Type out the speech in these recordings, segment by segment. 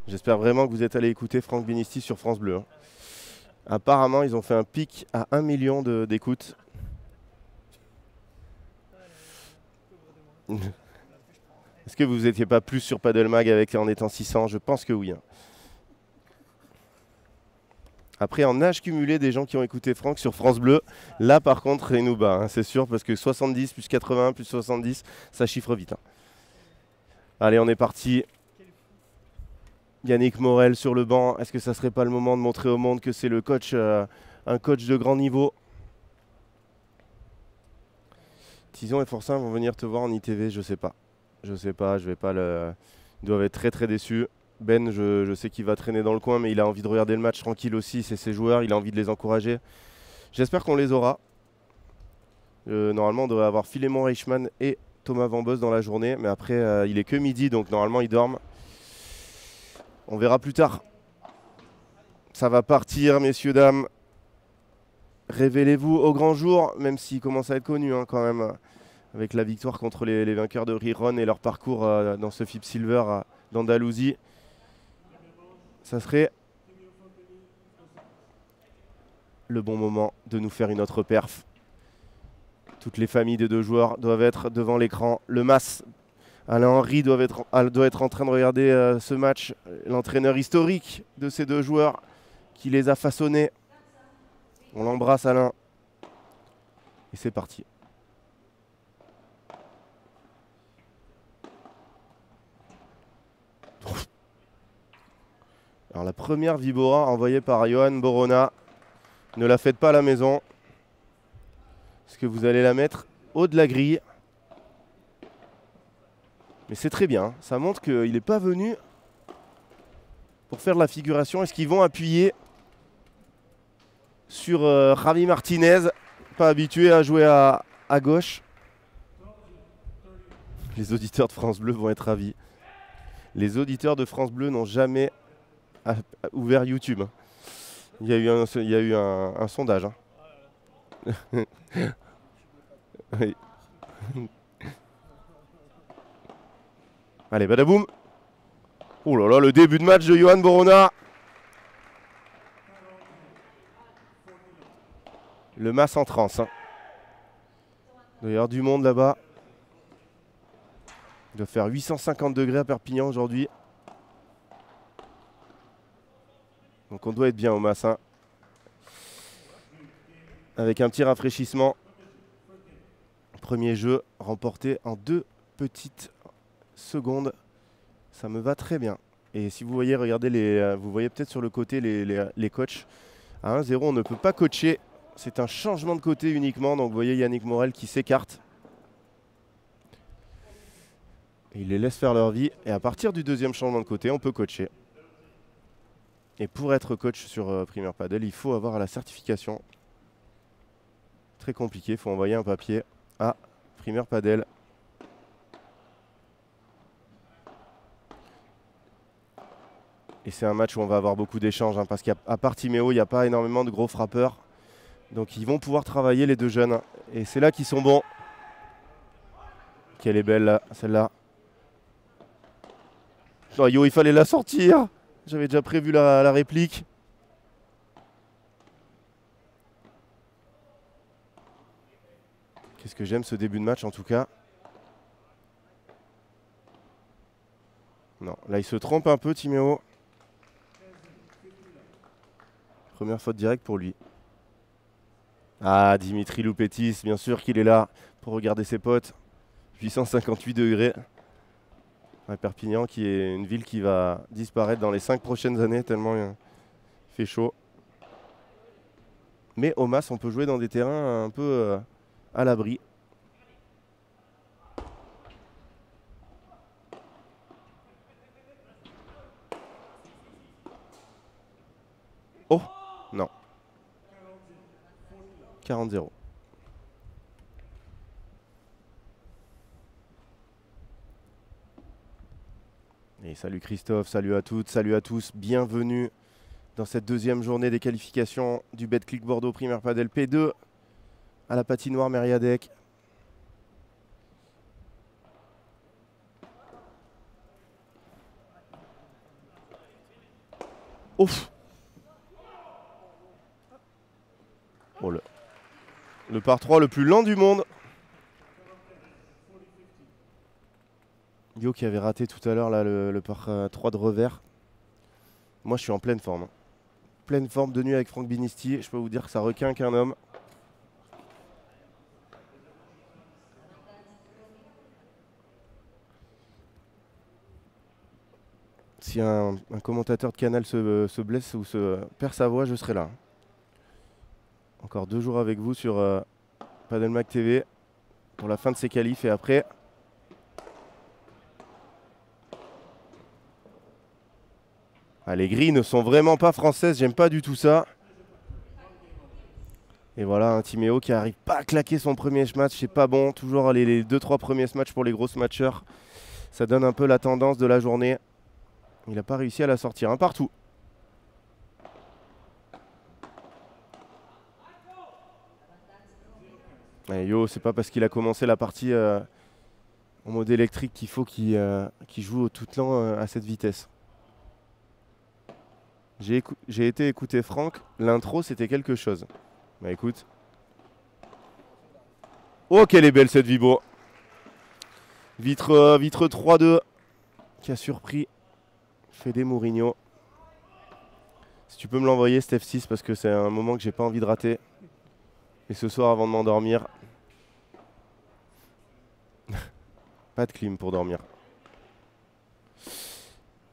J'espère vraiment que vous êtes allé écouter Franck Binisti sur France Bleu. Hein. Apparemment, ils ont fait un pic à 1 million d'écoutes. Est-ce que vous n'étiez pas plus sur Paddle Mag en étant 600? Je pense que oui. Hein. Après, en âge cumulé des gens qui ont écouté Franck sur France Bleu, là par contre, il nous bat, hein, c'est sûr, parce que 70 plus 80 plus 70, ça chiffre vite. Hein. Allez, on est parti. Yannick Morel sur le banc. Est-ce que ça serait pas le moment de montrer au monde que c'est le coach, un coach de grand niveau? Tison et Forçin vont venir te voir en ITV, je sais pas. Je sais pas, je vais pas le. Ils doivent être très très déçus. Ben, je sais qu'il va traîner dans le coin, mais il a envie de regarder le match tranquille aussi. C'est ses joueurs, il a envie de les encourager. J'espère qu'on les aura. Normalement, on devrait avoir Philémon Reichmann et Thomas Van Bos dans la journée, mais après, il est que midi, donc normalement, ils dorment. On verra plus tard. Ça va partir, messieurs, dames. Révélez-vous au grand jour, même s'il commence à être connu hein, quand même, avec la victoire contre les vainqueurs de Riron et leur parcours dans ce FIP Silver d'Andalousie. Ça serait le bon moment de nous faire une autre perf. Toutes les familles des deux joueurs doivent être devant l'écran. Le Mas, Alain Henry doit être en train de regarder ce match. L'entraîneur historique de ces deux joueurs qui les a façonnés. On l'embrasse Alain. Et c'est parti. Alors la première Vibora envoyée par Johan Borona. Ne la faites pas à la maison. Parce que vous allez la mettre haut de la grille. Mais c'est très bien. Ça montre qu'il n'est pas venu pour faire de la figuration. Est-ce qu'ils vont appuyer sur Javi Martinez, pas habitué à jouer à gauche? Les auditeurs de France Bleu vont être ravis. Les auditeurs de France Bleu n'ont jamais ouvert YouTube. Il y a eu un sondage. Hein. Oui. Allez, badaboum. Oh là là, le début de match de Johan Borona. Le Mas en transe. Hein. Il doit y avoir du monde là-bas. Il doit faire 850 degrés à Perpignan aujourd'hui. Donc on doit être bien au Mas. Hein. Avec un petit rafraîchissement. Premier jeu remporté en 2 petites secondes. Ça me va très bien. Et si vous voyez, regardez, vous voyez peut-être sur le côté les coachs. À 1-0, on ne peut pas coacher. C'est un changement de côté uniquement. Donc vous voyez Yannick Morel qui s'écarte. Il les laisse faire leur vie. Et à partir du deuxième changement de côté, on peut coacher. Et pour être coach sur Premier Padel, il faut avoir la certification. Très compliqué, il faut envoyer un papier à Premier Padel. Et c'est un match où on va avoir beaucoup d'échanges, hein, parce qu'à part Timéo, il n'y a pas énormément de gros frappeurs. Donc ils vont pouvoir travailler les deux jeunes. Et c'est là qu'ils sont bons. Qu'elle est belle là, celle-là. Oh, yo, il fallait la sortir. J'avais déjà prévu la réplique. Qu'est-ce que j'aime ce début de match en tout cas. Non, là il se trompe un peu Timéo. Première faute directe pour lui. Ah, Dimitri Loupetis, bien sûr qu'il est là pour regarder ses potes. 858 degrés. Ouais, Perpignan qui est une ville qui va disparaître dans les 5 prochaines années tellement il fait chaud. Mais au Mas, on peut jouer dans des terrains un peu à l'abri. Oh, non. 40-0. Et salut Christophe, salut à toutes, salut à tous, bienvenue dans cette deuxième journée des qualifications du Betclic Bordeaux Premier Padel P2 à la patinoire Mériadec. Ouf. Oh, le par 3 le plus lent du monde. Yo qui avait raté tout à l'heure le par 3 de revers. Moi je suis en pleine forme. Pleine forme de nuit avec Franck Binisti. Je peux vous dire que ça requinque un homme. Si un commentateur de Canal se blesse ou se perd sa voix, je serai là. Encore 2 jours avec vous sur Padelmac TV pour la fin de ces qualifs et après. Ah, les grilles ne sont vraiment pas françaises, j'aime pas du tout ça. Et voilà un Timéo qui arrive pas à claquer son premier match, c'est pas bon. Toujours les 2-3 premiers matchs pour les grosses matcheurs. Ça donne un peu la tendance de la journée. Il n'a pas réussi à la sortir, un partout. Et Yo, c'est pas parce qu'il a commencé la partie en mode électrique qu'il faut qu'il joue au tout lent à cette vitesse. J'ai été écouter Franck, l'intro c'était quelque chose. Bah écoute. Oh qu'elle est belle cette vibro. Vitre 3-2 qui a surpris Fede Mourinho. Si tu peux me l'envoyer cet F6 parce que c'est un moment que j'ai pas envie de rater. Et ce soir avant de m'endormir. Pas de clim pour dormir.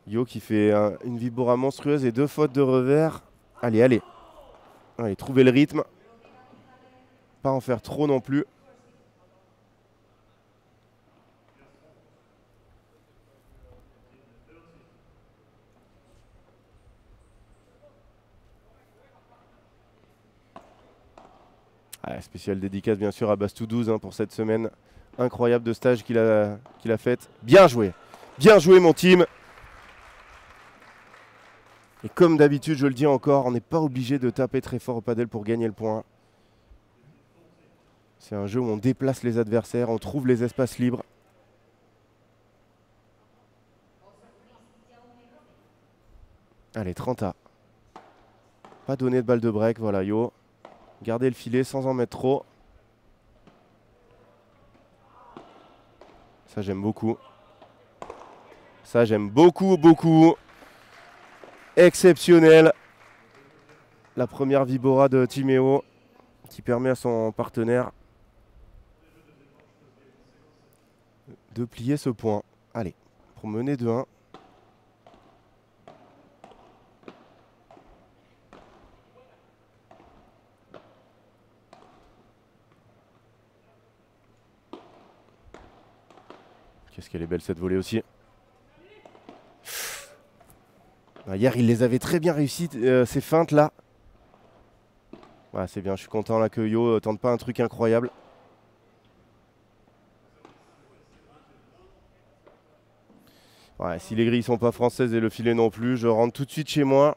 Yo qui fait une vibora monstrueuse et 2 fautes de revers. Allez, allez. Allez, trouver le rythme. Pas en faire trop non plus. Ah, spécial dédicace bien sûr à Bastou 12 pour cette semaine incroyable de stage qu'il a faite. Bien joué mon team. Et comme d'habitude, je le dis encore, on n'est pas obligé de taper très fort au padel pour gagner le point. C'est un jeu où on déplace les adversaires, on trouve les espaces libres. Allez, 30A. Pas donner de balle de break, voilà, Yo. Gardez le filet sans en mettre trop. Ça, j'aime beaucoup. Ça, j'aime beaucoup, beaucoup. Exceptionnel. La première vibora de Timéo qui permet à son partenaire de plier ce point. Allez, pour mener 2-1. Qu'est-ce qu'elle est belle cette volée aussi. Hier, il les avait très bien réussi, ces feintes là. Ouais, c'est bien, je suis content là que Yo tente pas un truc incroyable. Ouais, si les grilles sont pas françaises et le filet non plus, je rentre tout de suite chez moi.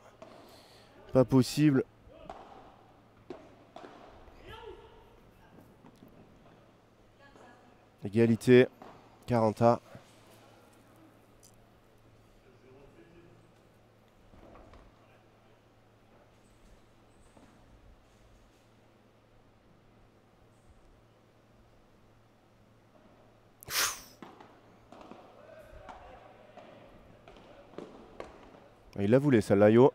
Pas possible. Égalité, 40A. Il la voulait celle-là, Yo.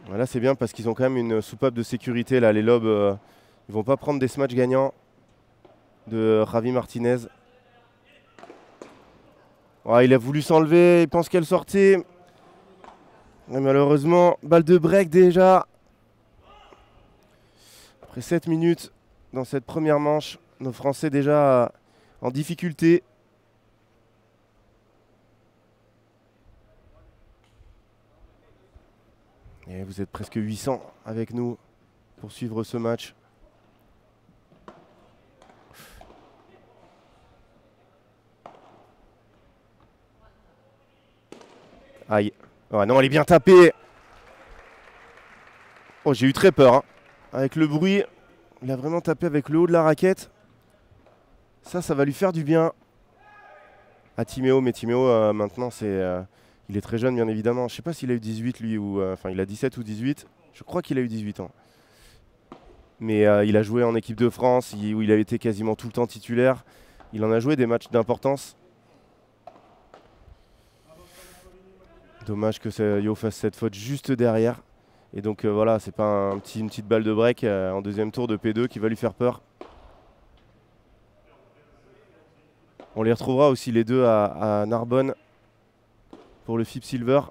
Voilà, c'est bien parce qu'ils ont quand même une soupape de sécurité là. Les lobes, ils vont pas prendre des smatchs gagnants de Javi Martinez. Ouais, il a voulu s'enlever, il pense qu'elle sortait. Et malheureusement, balle de break déjà. Après 7 minutes dans cette première manche, nos Français déjà en difficulté. Et vous êtes presque 800 avec nous pour suivre ce match. Aïe. Oh non, elle est bien tapée. Oh, j'ai eu très peur. Hein. Avec le bruit, il a vraiment tapé avec le haut de la raquette. Ça va lui faire du bien. À Timéo, mais Timéo, maintenant, il est très jeune, bien évidemment. Je ne sais pas s'il a eu 18, lui, ou... Enfin, il a 17 ou 18. Je crois qu'il a eu 18 ans. Mais il a joué en équipe de France, où il a été quasiment tout le temps titulaire. Il en a joué des matchs d'importance. Dommage que Yo fasse cette faute juste derrière. Et donc voilà, c'est pas une petite balle de break en deuxième tour de P2 qui va lui faire peur. On les retrouvera aussi les deux à Narbonne pour le FIP Silver.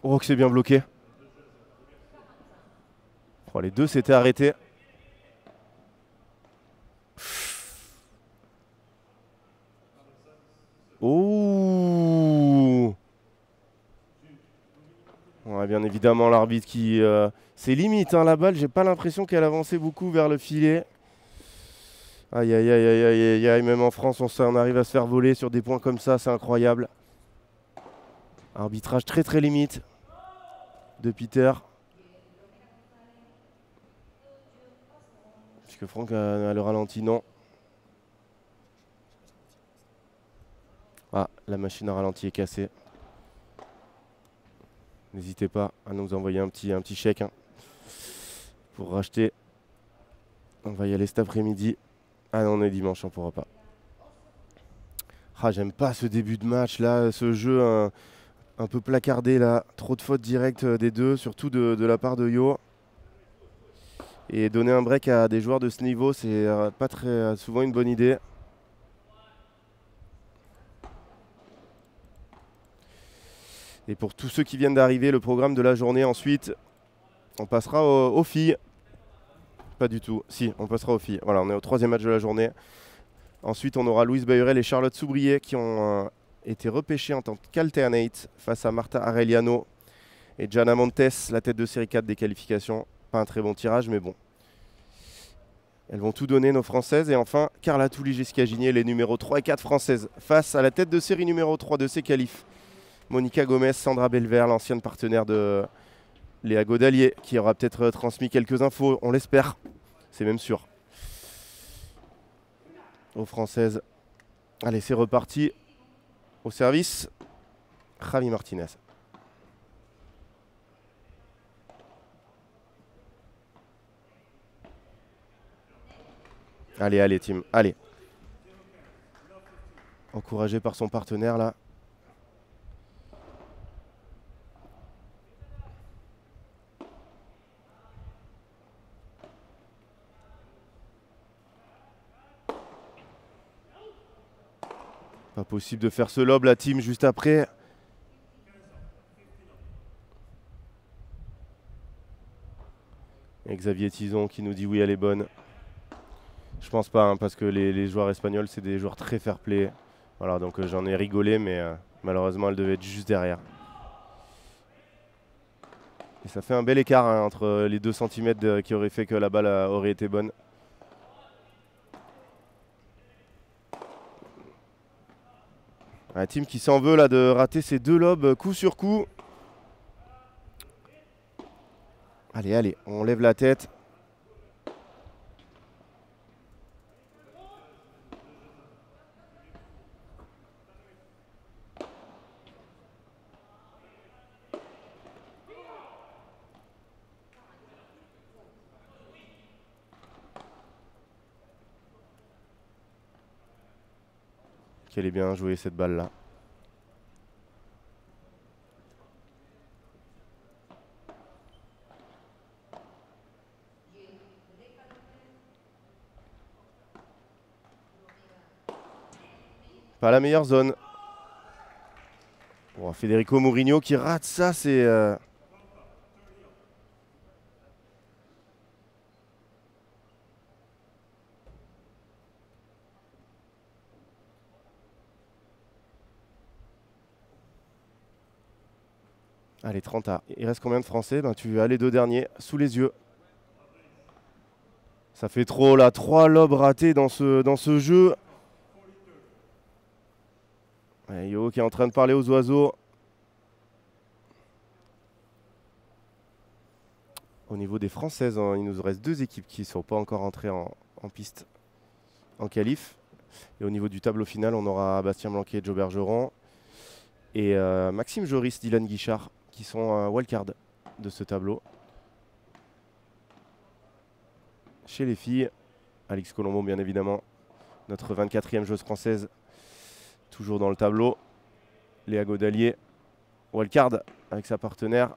Oh, que c'est bien bloqué. Oh, les deux s'étaient arrêtés. Oh, ouais, bien évidemment, l'arbitre qui... c'est limite, hein, la balle. J'ai pas l'impression qu'elle avançait beaucoup vers le filet. Aïe, aïe, aïe, aïe, aïe, aïe, aïe. Même en France, on arrive à se faire voler sur des points comme ça. C'est incroyable. Arbitrage très, très limite de Peter. Puisque Franck a le ralenti, non. Ah, la machine à ralenti est cassée. N'hésitez pas à nous envoyer un petit chèque hein, pour racheter. On va y aller cet après-midi. Ah non, on est dimanche, on ne pourra pas. Ah, j'aime pas ce début de match là, ce jeu un peu placardé là. Trop de fautes directes des deux, surtout de la part de Yo. Et donner un break à des joueurs de ce niveau, c'est pas très souvent une bonne idée. Et pour tous ceux qui viennent d'arriver, le programme de la journée ensuite, on passera aux filles. Pas du tout. Si, on passera aux filles. Voilà, on est au troisième match de la journée. Ensuite, on aura Louise Bayurel et Charlotte Soubrier qui ont été repêchées en tant qu'alternate face à Marta Arellano et Jana Montes, la tête de série 4 des qualifications. Pas un très bon tirage, mais bon. Elles vont tout donner, nos Françaises. Et enfin, Carla Touli, Jessica Gigné, les numéros 3 et 4 françaises, face à la tête de série numéro 3 de ces qualifs. Monica Gomez, Sandra Belver, l'ancienne partenaire de Léa Godalier, qui aura peut-être transmis quelques infos, on l'espère. C'est même sûr. Aux Françaises. Allez, c'est reparti. Au service, Javi Martinez. Allez, allez, team, allez. Encouragé par son partenaire, là. Pas possible de faire ce lob, la team, juste après. Et Xavier Tison qui nous dit oui, elle est bonne. Je pense pas, hein, parce que les joueurs espagnols, c'est des joueurs très fair-play. Voilà, donc j'en ai rigolé, mais malheureusement, elle devait être juste derrière. Et ça fait un bel écart hein, entre les 2 cm qui auraient fait que la balle aurait été bonne. Un team qui s'en veut là de rater ses 2 lobes coup sur coup. Allez, allez, on lève la tête. Qu'elle est bien jouée cette balle là. Pas la meilleure zone. Bon, Federico Mourinho qui rate ça, c'est... Allez, 30 à. Il reste combien de Français? Ben, tu as les 2 derniers sous les yeux. Ça fait trop là, 3 lobes ratés dans ce jeu. Ouais, Yo qui est en train de parler aux oiseaux. Au niveau des Françaises, hein, il nous reste 2 équipes qui ne sont pas encore entrées en piste en qualif. Et au niveau du tableau final, on aura Bastien Blanquet, Joe Bergeron et Maxime Joris, Dylan Guichard qui sont wildcard de ce tableau. Chez les filles, Alix Colombo bien évidemment, notre 24e joueuse française, toujours dans le tableau. Léa Godalier, wildcard avec sa partenaire.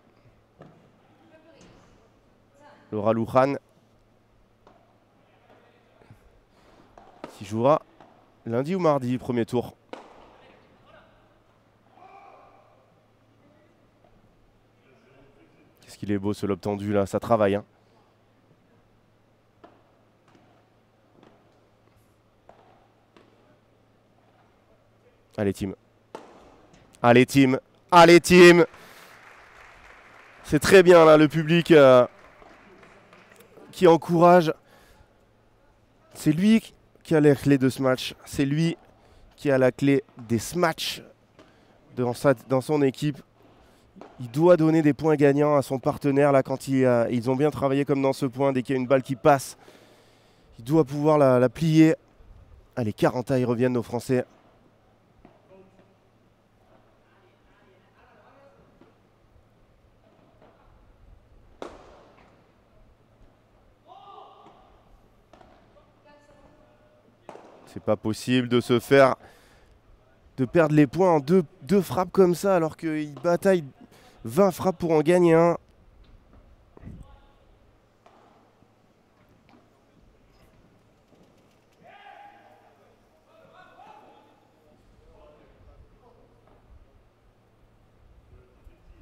Laura Luján, qui jouera lundi ou mardi, premier tour. Qu'est-ce qu'il est beau ce lobe tendu là, ça travaille. Hein. Allez team. Allez team. Allez team. C'est très bien là le public qui encourage. C'est lui qui a la clé de ce match. C'est lui qui a la clé des matchs dans son équipe. Il doit donner des points gagnants à son partenaire là quand ils ont bien travaillé comme dans ce point. Dès qu'il y a une balle qui passe, il doit pouvoir la plier. Allez, 40 à, ils reviennent nos Français. C'est pas possible de de perdre les points en deux frappes comme ça alors qu'il bataille 20 frappes pour en gagner un.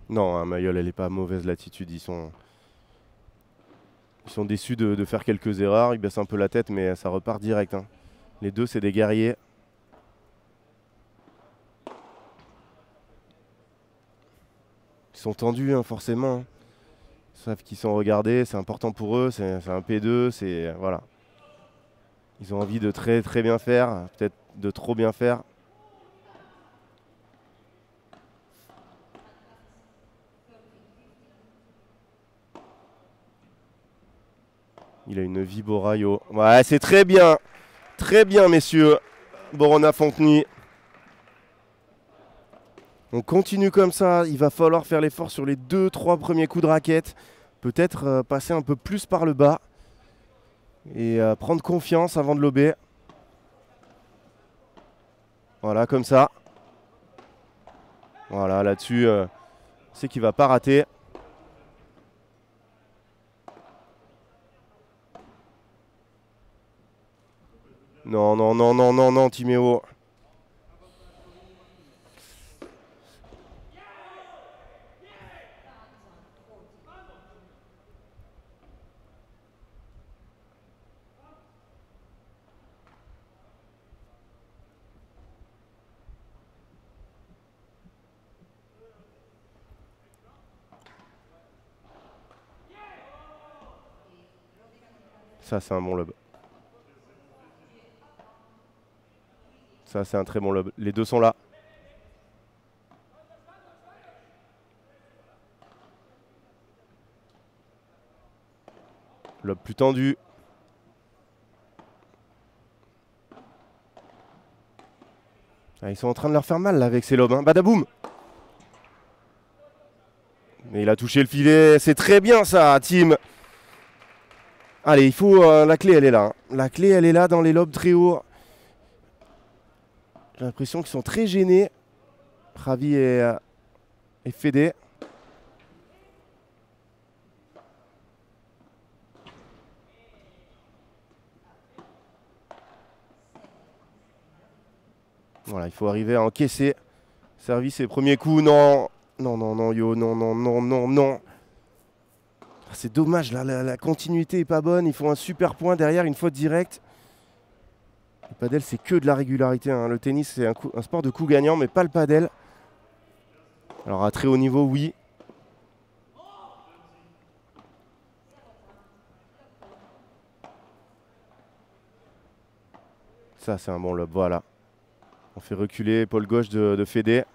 Non, hein, Mayol, elle n'est pas mauvaise l'attitude. Ils sont déçus de faire quelques erreurs. Ils baissent un peu la tête, mais ça repart direct. Hein. Les deux, c'est des guerriers. Ils sont tendus, hein, forcément. Ils savent qu'ils sont regardés. C'est important pour eux. C'est un P2. Voilà. Ils ont envie de très très bien faire. Peut-être de trop bien faire. Il a une Vibora, Yo. Ouais, c'est très bien. Très bien, messieurs. Borona Fonteny. On continue comme ça. Il va falloir faire l'effort sur les 2-3 premiers coups de raquette. Peut-être passer un peu plus par le bas. Et prendre confiance avant de lober. Voilà, comme ça. Voilà, là-dessus, c'est qu'il ne va pas rater. Non, non, non, non, non, non, Timéo. Ça, c'est un bon lob. Ça, c'est un très bon lob. Les deux sont là. Lob plus tendu. Ah, ils sont en train de leur faire mal là avec ces lobes. Hein. Badaboum. Mais il a touché le filet. C'est très bien ça, Tim. Allez, il faut... la clé, elle est là. Hein. La clé, elle est là dans les lobes très hauts. J'ai l'impression qu'ils sont très gênés. Ravi et Fédé. Voilà, il faut arriver à encaisser. Service et premier coup, non. Non, non, non, Yo, non, non, non, non, non. C'est dommage, là, la continuité est pas bonne. Ils font un super point derrière, une faute directe. Le padel, c'est que de la régularité. Hein. Le tennis, c'est un sport de coup gagnant, mais pas le padel. Alors à très haut niveau, oui. Ça, c'est un bon lob. Voilà. On fait reculer épaule gauche de Fédé.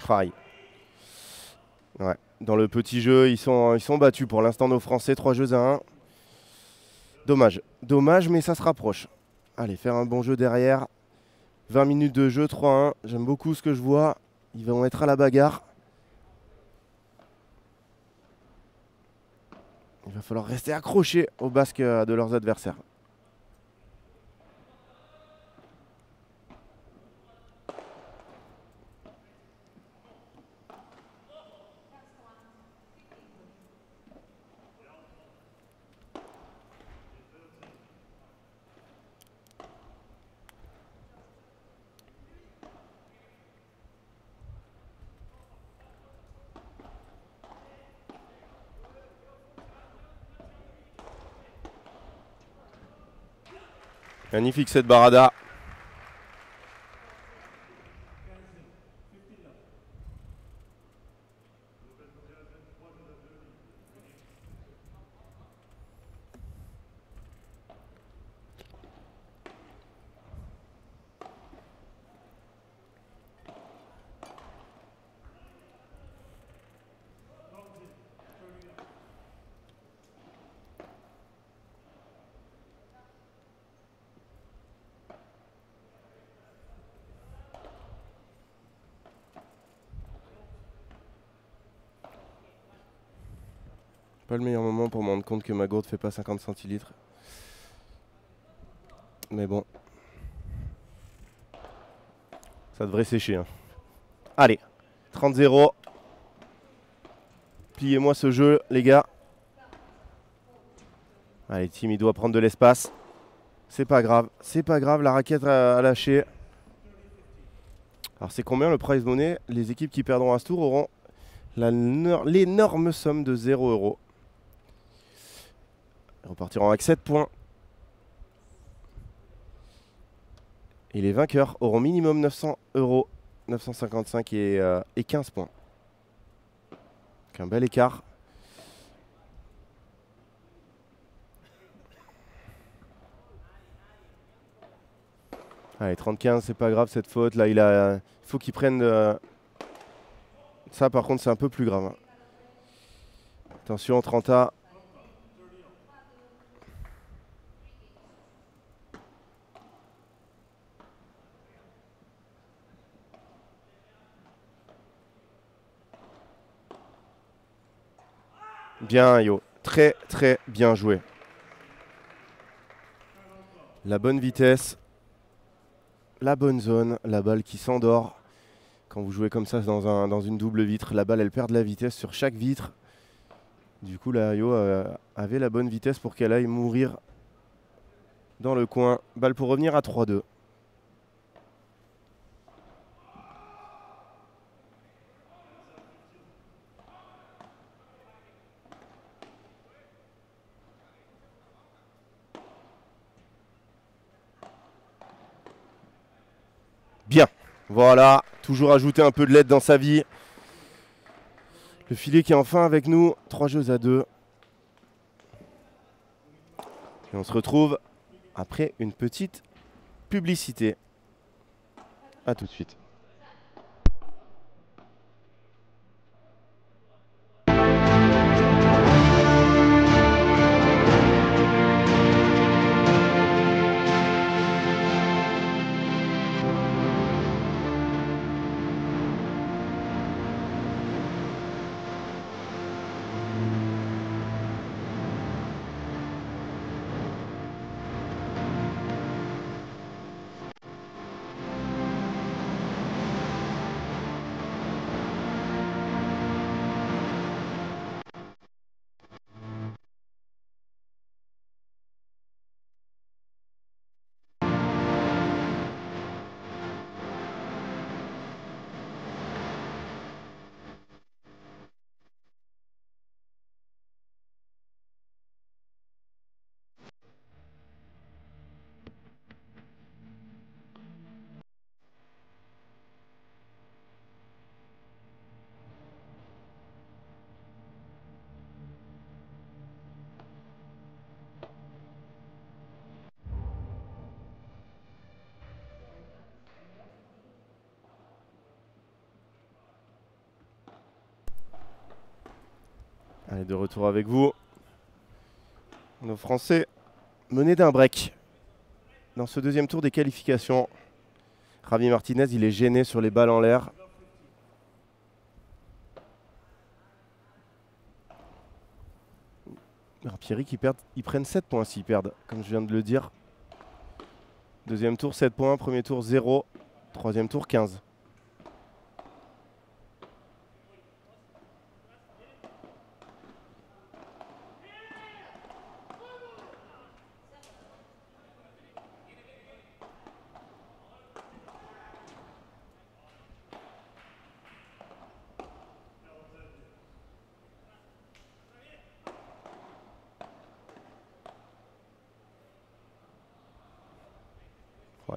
Aïe. Ouais. Dans le petit jeu, ils sont battus pour l'instant nos Français. 3 jeux à 1. Dommage. Dommage, mais ça se rapproche. Allez, faire un bon jeu derrière. 20 minutes de jeu, 3-1. J'aime beaucoup ce que je vois. Ils vont être à la bagarre. Il va falloir rester accroché au basque de leurs adversaires. Magnifique cette barada. Pas le meilleur moment pour me rendre compte que ma gourde fait pas 50 centilitres. Mais bon. Ça devrait sécher. Hein. Allez, 30-0. Pliez-moi ce jeu, les gars. Allez, Tim, il doit prendre de l'espace. C'est pas grave. C'est pas grave, la raquette a lâché. Alors, c'est combien le prize money? Les équipes qui perdront à ce tour auront l'énorme somme de 0 €. Ils repartiront avec 7 points. Et les vainqueurs auront minimum 900 €, 955 et 15 points. Donc un bel écart. Allez, 30-15, c'est pas grave cette faute. Là, il faut qu'il prenne... Ça, par contre, c'est un peu plus grave. Hein. Attention, 30A. Bien, Yo. Très, très bien joué. La bonne vitesse. La bonne zone. La balle qui s'endort. Quand vous jouez comme ça dans une double vitre, la balle, elle perd de la vitesse sur chaque vitre. Du coup, la Yo avait la bonne vitesse pour qu'elle aille mourir dans le coin. Balle pour revenir à 3-2. Bien, voilà, toujours ajouter un peu de l'aide dans sa vie. Le filet qui est enfin avec nous, 3 jeux à 2. Et on se retrouve après une petite publicité. A tout de suite. Allez, de retour avec vous. Nos Français menés d'un break. Dans ce deuxième tour des qualifications, Javi Martinez, il est gêné sur les balles en l'air. Pierrick, ils prennent 7 points s'ils perdent, comme je viens de le dire. Deuxième tour, 7 points. Premier tour, 0. Troisième tour, 15.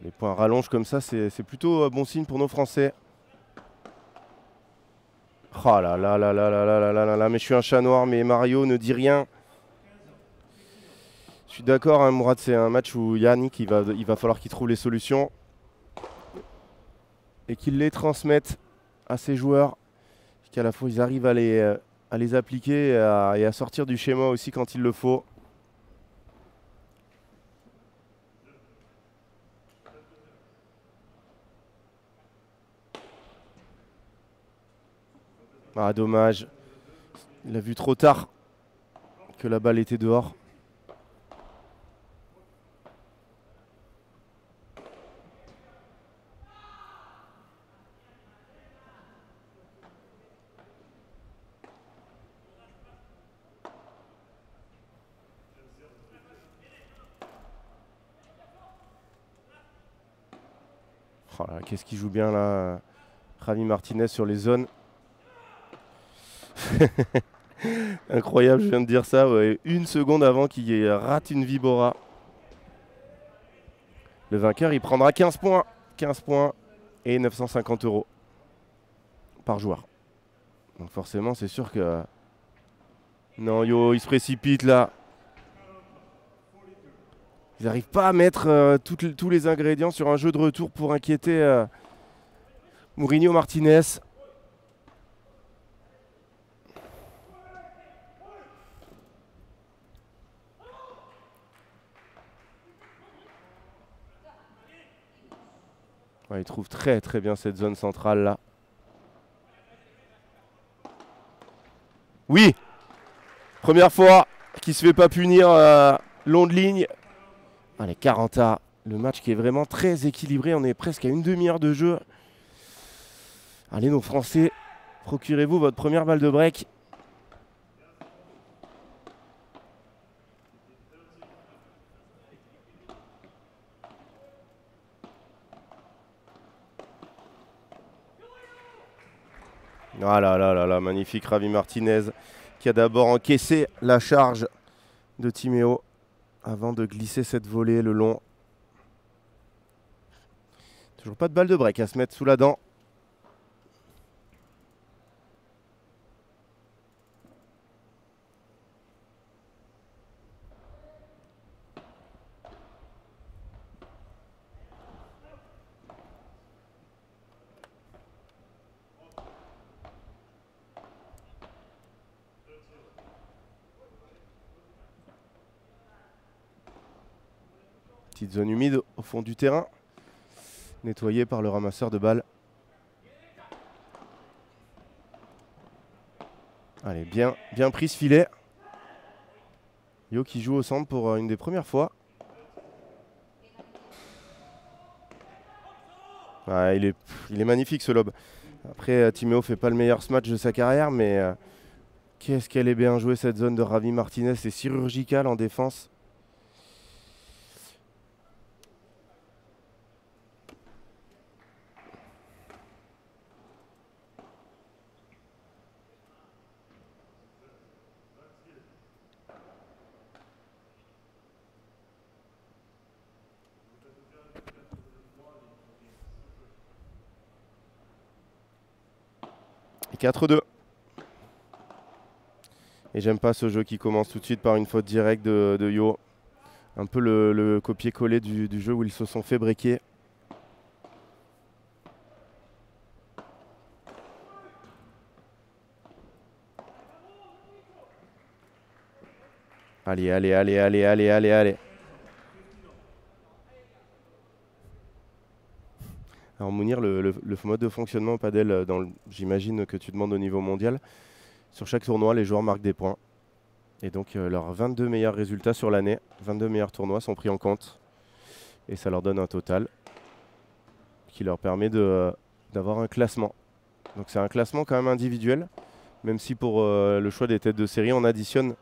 Les points rallongent comme ça, c'est plutôt bon signe pour nos Français. Oh là là là là là là là là là, mais je suis un chat noir, mais Mario ne dit rien. Je suis d'accord, hein, Mourad, c'est un match où Yannick, il va falloir qu'il trouve les solutions et qu'il les transmette à ses joueurs, qu'à la fois ils arrivent à les appliquer et à sortir du schéma aussi quand il le faut. Ah, dommage. Il a vu trop tard que la balle était dehors. Oh là, qu'est-ce qu'il joue bien là, Javi Martinez sur les zones. Incroyable, je viens de dire ça, ouais. Une seconde avant qu'il rate une Vibora. Le vainqueur, il prendra 15 points. 15 points et 950 € par joueur. Donc forcément, c'est sûr que... Non, Yo, il se précipite là. Ils n'arrivent pas à mettre tous les ingrédients sur un jeu de retour pour inquiéter Mourinho Martinez. Ouais, il trouve très très bien cette zone centrale là. Oui, première fois qu'il se fait pas punir long de ligne. Allez, 40A, le match qui est vraiment très équilibré. On est presque à une demi-heure de jeu. Allez, nos Français, procurez-vous votre première balle de break. Ah là là là là, magnifique Javi Martinez qui a d'abord encaissé la charge de Timéo avant de glisser cette volée le long. Toujours pas de balle de break à se mettre sous la dent. Petite zone humide au fond du terrain, nettoyée par le ramasseur de balles. Allez, bien pris ce filet. Yo qui joue au centre pour une des premières fois. Ah, il est magnifique ce lob. Après, Timéo fait pas le meilleur match de sa carrière, mais qu'est-ce qu'elle est bien jouée cette zone de Javi Martinez. C'est chirurgical en défense. Et 4-2. Et j'aime pas ce jeu qui commence tout de suite par une faute directe de Yo. Un peu le copier-coller du jeu où ils se sont fait breaker. Allez, allez, allez, allez, allez, allez, allez. Alors Mounir, le mode de fonctionnement au padel, j'imagine que tu demandes au niveau mondial, sur chaque tournoi, les joueurs marquent des points. Et donc leurs 22 meilleurs résultats sur l'année, 22 meilleurs tournois sont pris en compte. Et ça leur donne un total qui leur permet d'avoir un classement. Donc c'est un classement quand même individuel, même si pour le choix des têtes de série, on additionne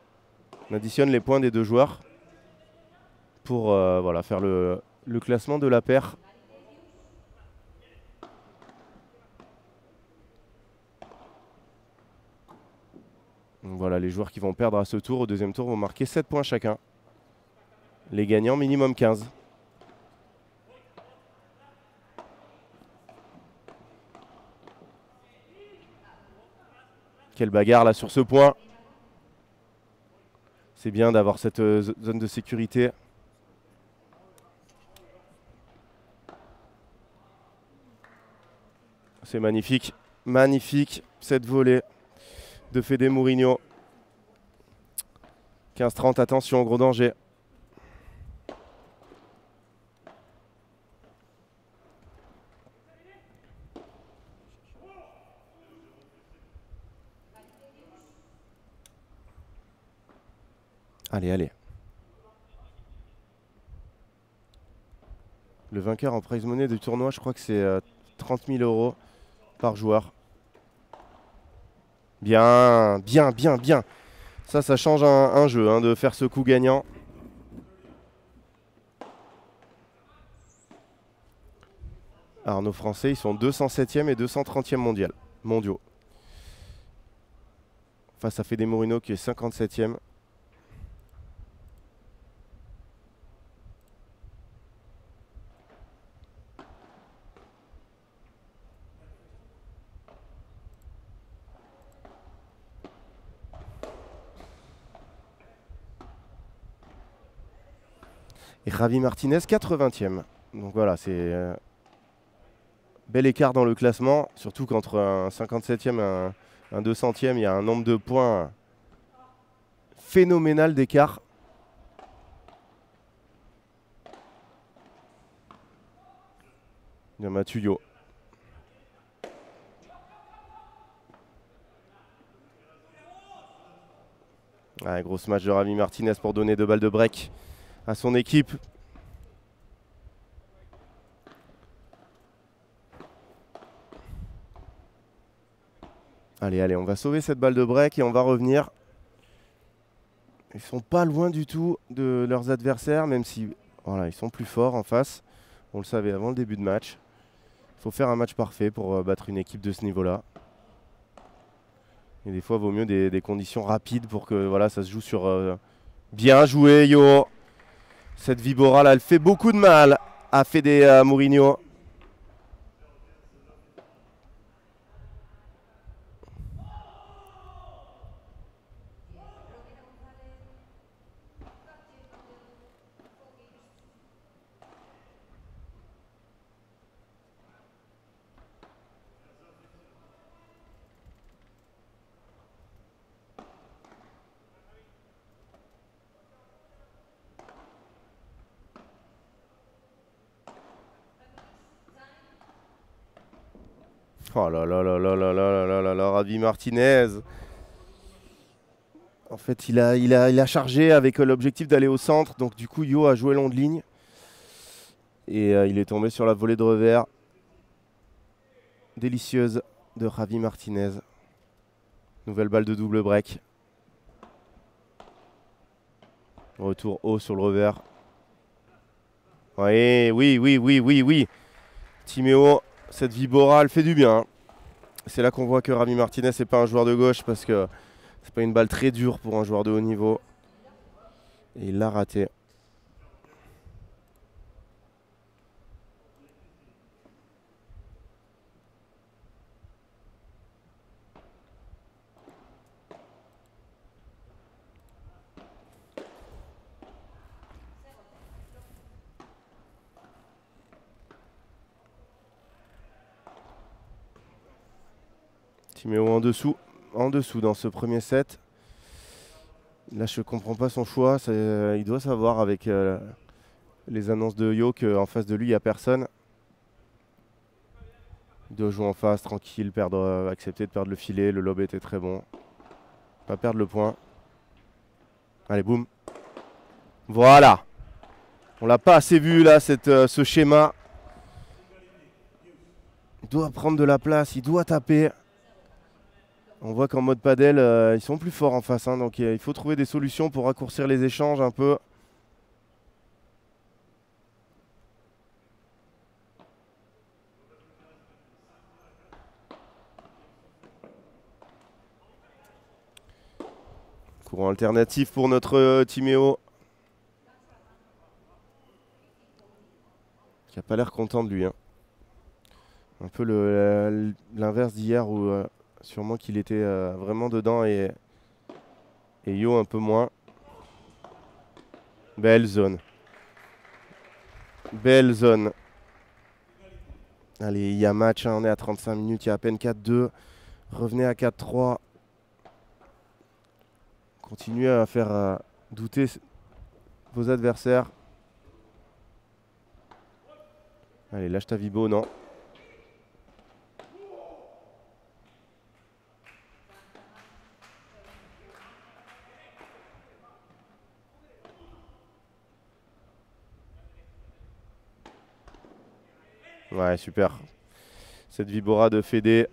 les points des deux joueurs pour voilà, faire le classement de la paire. Donc voilà, les joueurs qui vont perdre à ce tour, au deuxième tour, vont marquer 7 points chacun. Les gagnants, minimum 15. Quelle bagarre là sur ce point. C'est bien d'avoir cette zone de sécurité. C'est magnifique, magnifique cette volée de Fede Mourinho. 15-30, attention, gros danger. Allez, allez. Le vainqueur en prize money du tournoi, je crois que c'est 30 000 € par joueur. Bien, bien, bien, bien. Ça change un jeu hein, de faire ce coup gagnant. Alors nos Français, ils sont 207e et 230e mondiaux. Face à Fede Mourinho qui est 57e. Et Javi Martinez, 80e. Donc voilà, c'est bel écart dans le classement. Surtout qu'entre un 57e et un 200e, il y a un nombre de points phénoménal d'écart. Il y a Mathuyo. Ouais, gros match de Javi Martinez pour donner 2 balles de break à son équipe. Allez, allez, on va sauver cette balle de break et on va revenir. Ils sont pas loin du tout de leurs adversaires, même si voilà, ils sont plus forts en face. On le savait avant le début de match. Il faut faire un match parfait pour battre une équipe de ce niveau-là. Et des fois, il vaut mieux des conditions rapides pour que voilà, ça se joue sur... Bien joué, Yo. Cette Vibora, là, elle fait beaucoup de mal à Fede Mourinho. Oh là là là là là là là là là, Javi Martinez. En fait, il a chargé avec l'objectif d'aller au centre. Donc du coup, Yo a joué long de ligne. Et il est tombé sur la volée de revers. Délicieuse de Javi Martinez. Nouvelle balle de double break. Retour haut sur le revers. Ouais, oui, oui, oui, oui, oui. Timéo, cette Vibora, elle fait du bien. C'est là qu'on voit que Javi Martinez n'est pas un joueur de gauche parce que c'est pas une balle très dure pour un joueur de haut niveau. Et il l'a raté. Timéo en dessous dans ce premier set. Là, je comprends pas son choix. Il doit savoir avec les annonces de Yo qu'en face de lui, il n'y a personne. Il doit jouer en face, tranquille, accepter de perdre le filet. Le lob était très bon. Pas perdre le point. Allez, boum. Voilà. On l'a pas assez vu là, ce schéma. Il doit prendre de la place, il doit taper. On voit qu'en mode padel, ils sont plus forts en face. Hein, donc il faut trouver des solutions pour raccourcir les échanges un peu. Courant alternatif pour notre Timéo. Qui a pas l'air content de lui. Hein. Un peu l'inverse d'hier où sûrement qu'il était vraiment dedans et Yo un peu moins. Belle zone. Belle zone. Allez, il y a match, hein, on est à 35 minutes, il y a à peine 4-2. Revenez à 4-3. Continuez à faire douter vos adversaires. Allez, lâche ta Vibo, non. Ouais, super. Cette Vibora de Fédé.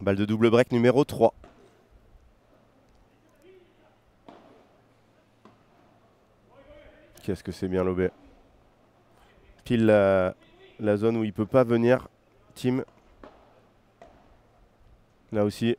Balle de double break numéro 3. Qu'est-ce que c'est bien lobé. Pile la zone où il peut pas venir. Tim. Là aussi.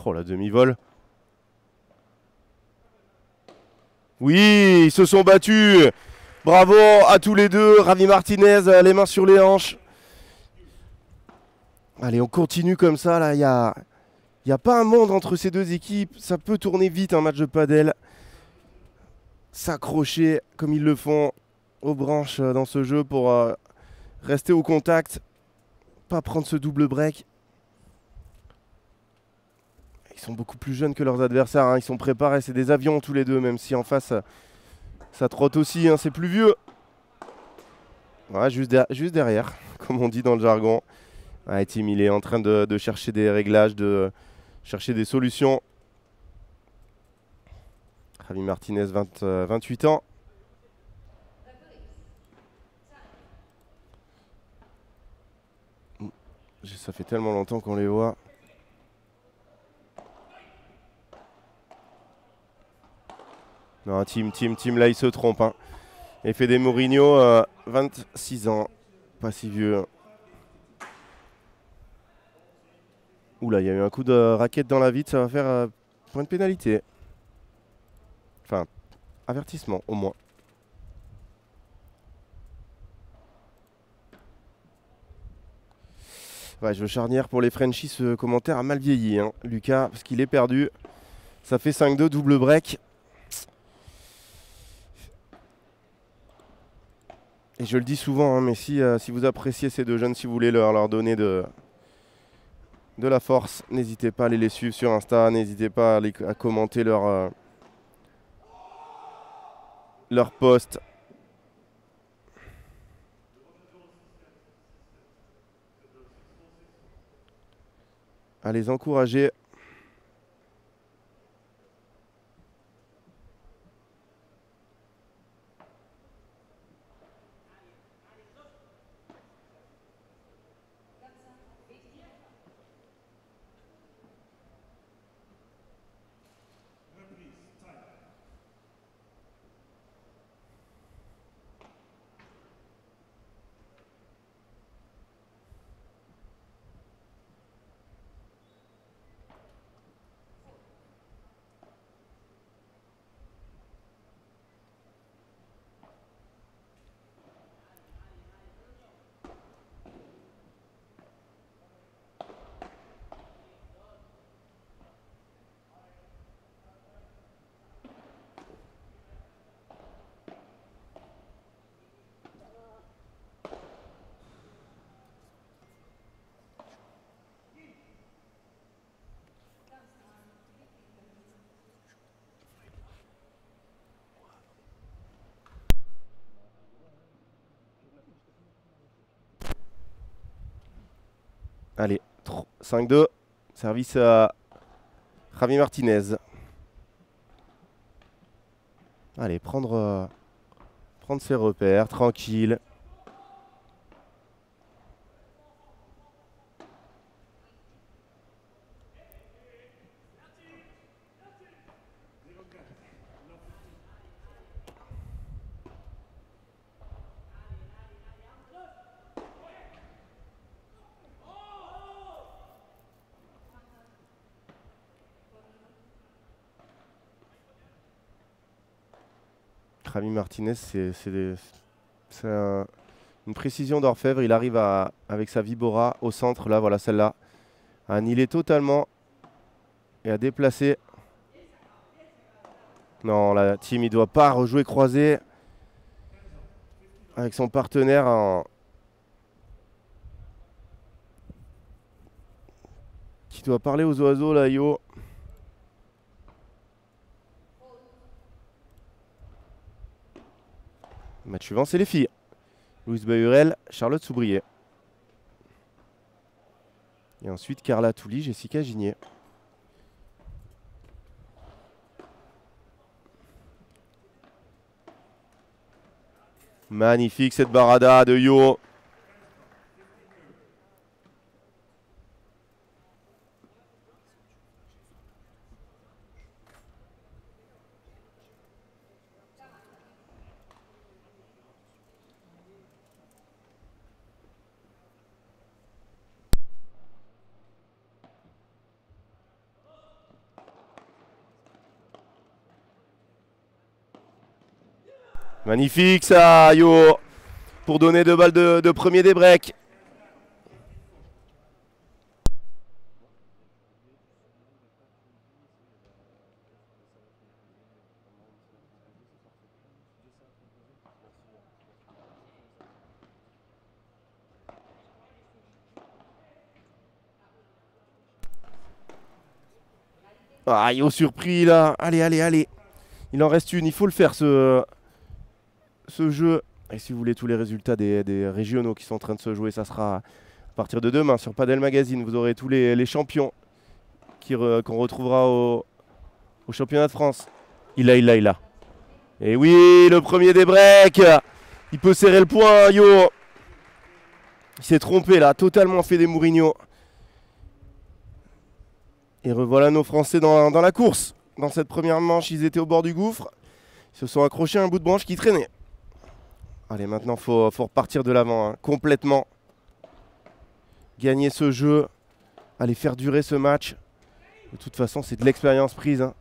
Oh, la demi-vol. Oui, ils se sont battus. Bravo à tous les deux. Ravi Martinez, les mains sur les hanches. Allez, on continue comme ça. Là, il n'y a pas un monde entre ces deux équipes. Ça peut tourner vite un match de padel. S'accrocher comme ils le font aux branches dans ce jeu pour rester au contact. Pas prendre ce double break. Ils sont beaucoup plus jeunes que leurs adversaires. Hein. Ils sont préparés. C'est des avions tous les deux, même si en face, ça trotte aussi. Hein. C'est plus vieux. Ouais, juste derrière, comme on dit dans le jargon. Ouais, Tim, il est en train de chercher des réglages, de chercher des solutions. Javi Martinez, 28 ans. Ça fait tellement longtemps qu'on les voit. Non, Tim, là, il se trompe. Hein. Et Fede Mourinho, 26 ans. Pas si vieux. Oula, il y a eu un coup de raquette dans la vitre. Ça va faire point de pénalité. Enfin, avertissement, au moins. Ouais, je veux charnière pour les Frenchies. Ce commentaire a mal vieilli, hein, Lucas, parce qu'il est perdu. Ça fait 5-2, double break. Et je le dis souvent, hein, mais si vous appréciez ces deux jeunes, si vous voulez leur donner de la force, n'hésitez pas à aller les suivre sur Insta, n'hésitez pas à commenter leur post. À les encourager. Allez, 5-2. Service à Javi Martinez. Allez, prendre ses repères, tranquille. Javi Martinez, c'est une précision d'orfèvre. Il arrive avec sa Vibora au centre, là, voilà celle-là, à annihiler totalement et à déplacer. Non, la team, il doit pas rejouer croisé avec son partenaire qui doit parler aux oiseaux, là, Yo. Le match suivant, c'est les filles. Louise Bahurel, Charlotte Soubrier. Et ensuite, Carla Touli, Jessica Gigné. Magnifique cette barada de Yo. Magnifique ça, Yo, pour donner 2 balles de premier des breaks. Ah, Yo surpris là. Allez, allez, allez. Il en reste une, il faut le faire ce jeu. Et si vous voulez tous les résultats des régionaux qui sont en train de se jouer, ça sera à partir de demain sur Padel Magazine. Vous aurez tous les champions qu'on retrouvera au championnat de France. Il a. Et oui, le premier des breaks. Il peut serrer le point, Yo. Il s'est trompé là, totalement fait des Mourinho. Et revoilà nos Français dans la course. Dans cette première manche, ils étaient au bord du gouffre. Ils se sont accrochés à un bout de branche qui traînait. Allez, maintenant, faut repartir de l'avant, hein, complètement. Gagner ce jeu. Allez, faire durer ce match. De toute façon, c'est de l'expérience prise. Hein.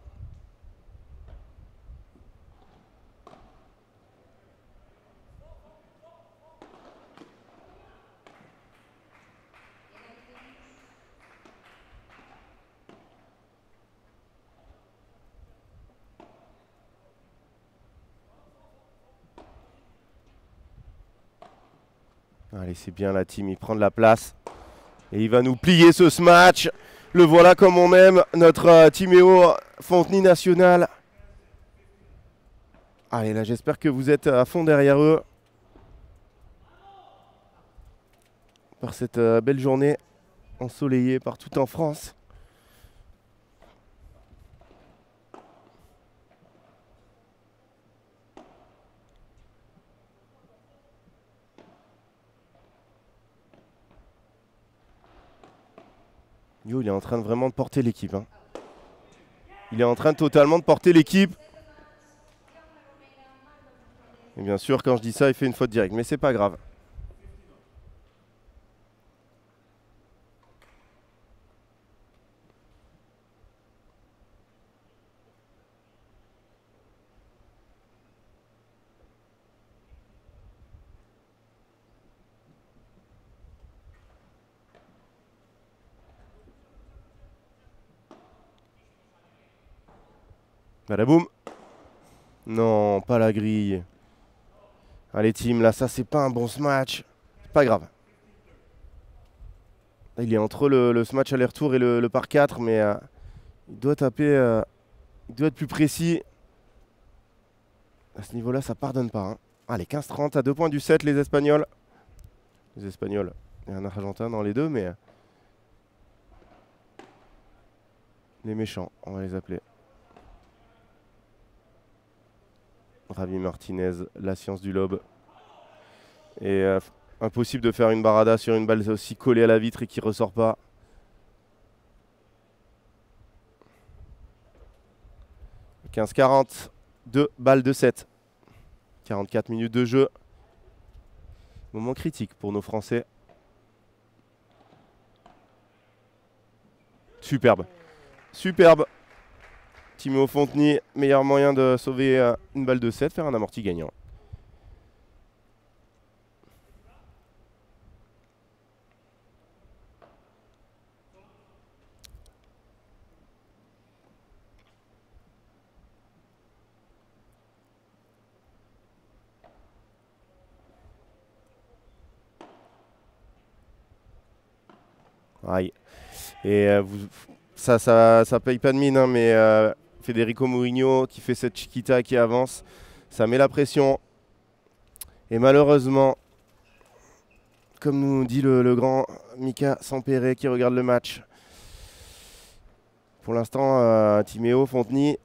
Allez, c'est bien la team, il prend de la place. Et il va nous plier ce match. Le voilà comme on aime, notre Timéo Fontenay National. Allez, là, j'espère que vous êtes à fond derrière eux. Par cette belle journée ensoleillée partout en France. Yo, il est en train de vraiment de porter l'équipe. Hein. Il est en train totalement de porter l'équipe. Et bien sûr, quand je dis ça, il fait une faute directe. Mais c'est pas grave. Badaboum. Non, pas la grille. Allez, team, là, ça, c'est pas un bon match. C'est pas grave. Là, il est entre le match aller-retour et le par 4, mais il doit taper. Il doit être plus précis. À ce niveau-là, ça pardonne pas. Hein. Allez, 15-30 à 2 points du 7, les Espagnols. Les Espagnols, il y a un Argentin dans les deux, mais Les méchants, on va les appeler. Javi Martinez, la science du lob. Et impossible de faire une barada sur une balle aussi collée à la vitre et qui ressort pas. « 15-40, 2 balles de 7. 44 minutes de jeu. Moment critique pour nos Français. Superbe. Superbe. Timéo Fonteny, meilleur moyen de sauver une balle de 7, faire un amorti gagnant. Aïe. Et ça paye pas de mine, hein, mais Federico Mourinho qui fait cette chiquita qui avance, ça met la pression. Et malheureusement, comme nous dit le grand Mika Sampere qui regarde le match, pour l'instant, Timéo Fonteny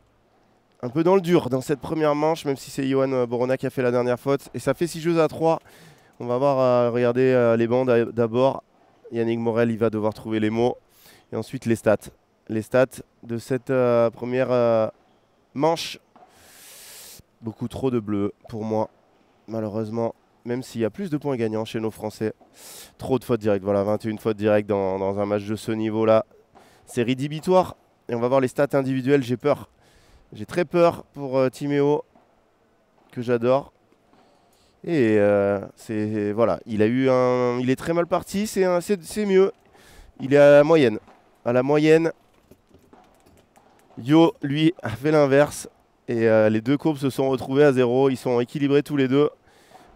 un peu dans le dur dans cette première manche, même si c'est Johan Borona qui a fait la dernière faute. Et ça fait 6 jeux à 3. On va voir, regarder les bancs d'abord. Yannick Morel, il va devoir trouver les mots. Et ensuite les stats. Les stats de cette première manche. Beaucoup trop de bleu pour moi, malheureusement. Même s'il y a plus de points gagnants chez nos Français. Trop de fautes directes. Voilà, 21 fautes directes dans un match de ce niveau-là. C'est rédhibitoire. Et on va voir les stats individuelles. J'ai peur. J'ai très peur pour Timéo, que j'adore. Et voilà, il est très mal parti, c'est mieux. Il est à la moyenne. À la moyenne, Yo, lui, a fait l'inverse. Et les deux courbes se sont retrouvées à 0. Ils sont équilibrés tous les deux.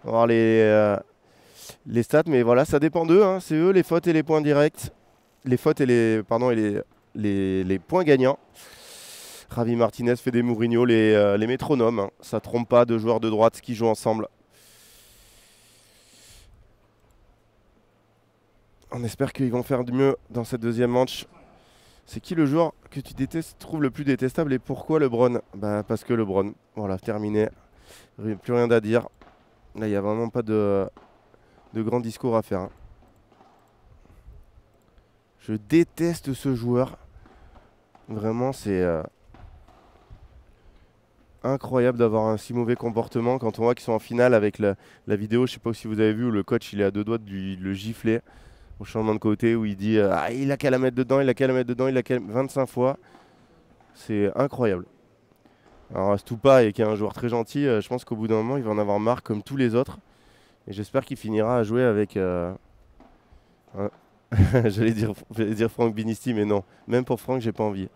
On va voir les stats, mais voilà, ça dépend d'eux. Hein. C'est eux les fautes et les points directs. Les fautes et les points gagnants. Javi Martinez fait des Mourinho, les métronomes. Hein. Ça trompe pas de joueurs de droite qui jouent ensemble. On espère qu'ils vont faire du mieux dans cette deuxième manche. C'est qui le joueur que tu trouves le plus détestable et pourquoi LeBron? Bah parce que LeBron. Voilà, terminé. Plus rien à dire. Là, il n'y a vraiment pas de grand discours à faire. Hein. Je déteste ce joueur. Vraiment, c'est incroyable d'avoir un si mauvais comportement quand on voit qu'ils sont en finale avec la vidéo. Je ne sais pas si vous avez vu où le coach il est à 2 doigts de le gifler au changement de côté où il dit il a qu'à la mettre dedans, il a qu'à la mettre dedans, il a qu'à 25 fois. C'est incroyable. Alors Stupa, qui est un joueur très gentil, je pense qu'au bout d'un moment, il va en avoir marre comme tous les autres. Et j'espère qu'il finira à jouer avec... J'allais dire Franck Binisti, mais non. Même pour Franck, j'ai pas envie.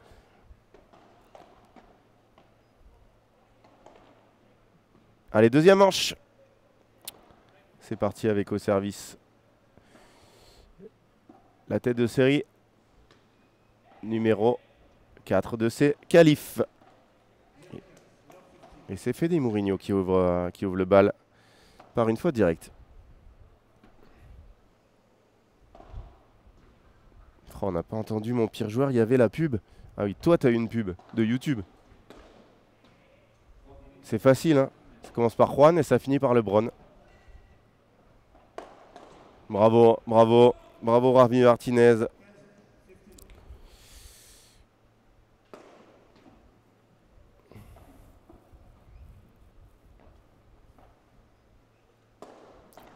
Allez, deuxième manche. C'est parti avec au service. La tête de série numéro 4 de ces qualifs. Et c'est Fede Mourinho qui ouvre le bal par une faute directe. Oh, on n'a pas entendu mon pire joueur, il y avait la pub. Ah oui, toi tu as eu une pub de YouTube. C'est facile, hein. Ça commence par Juan et ça finit par LeBron. Bravo, bravo, bravo Javi Martinez.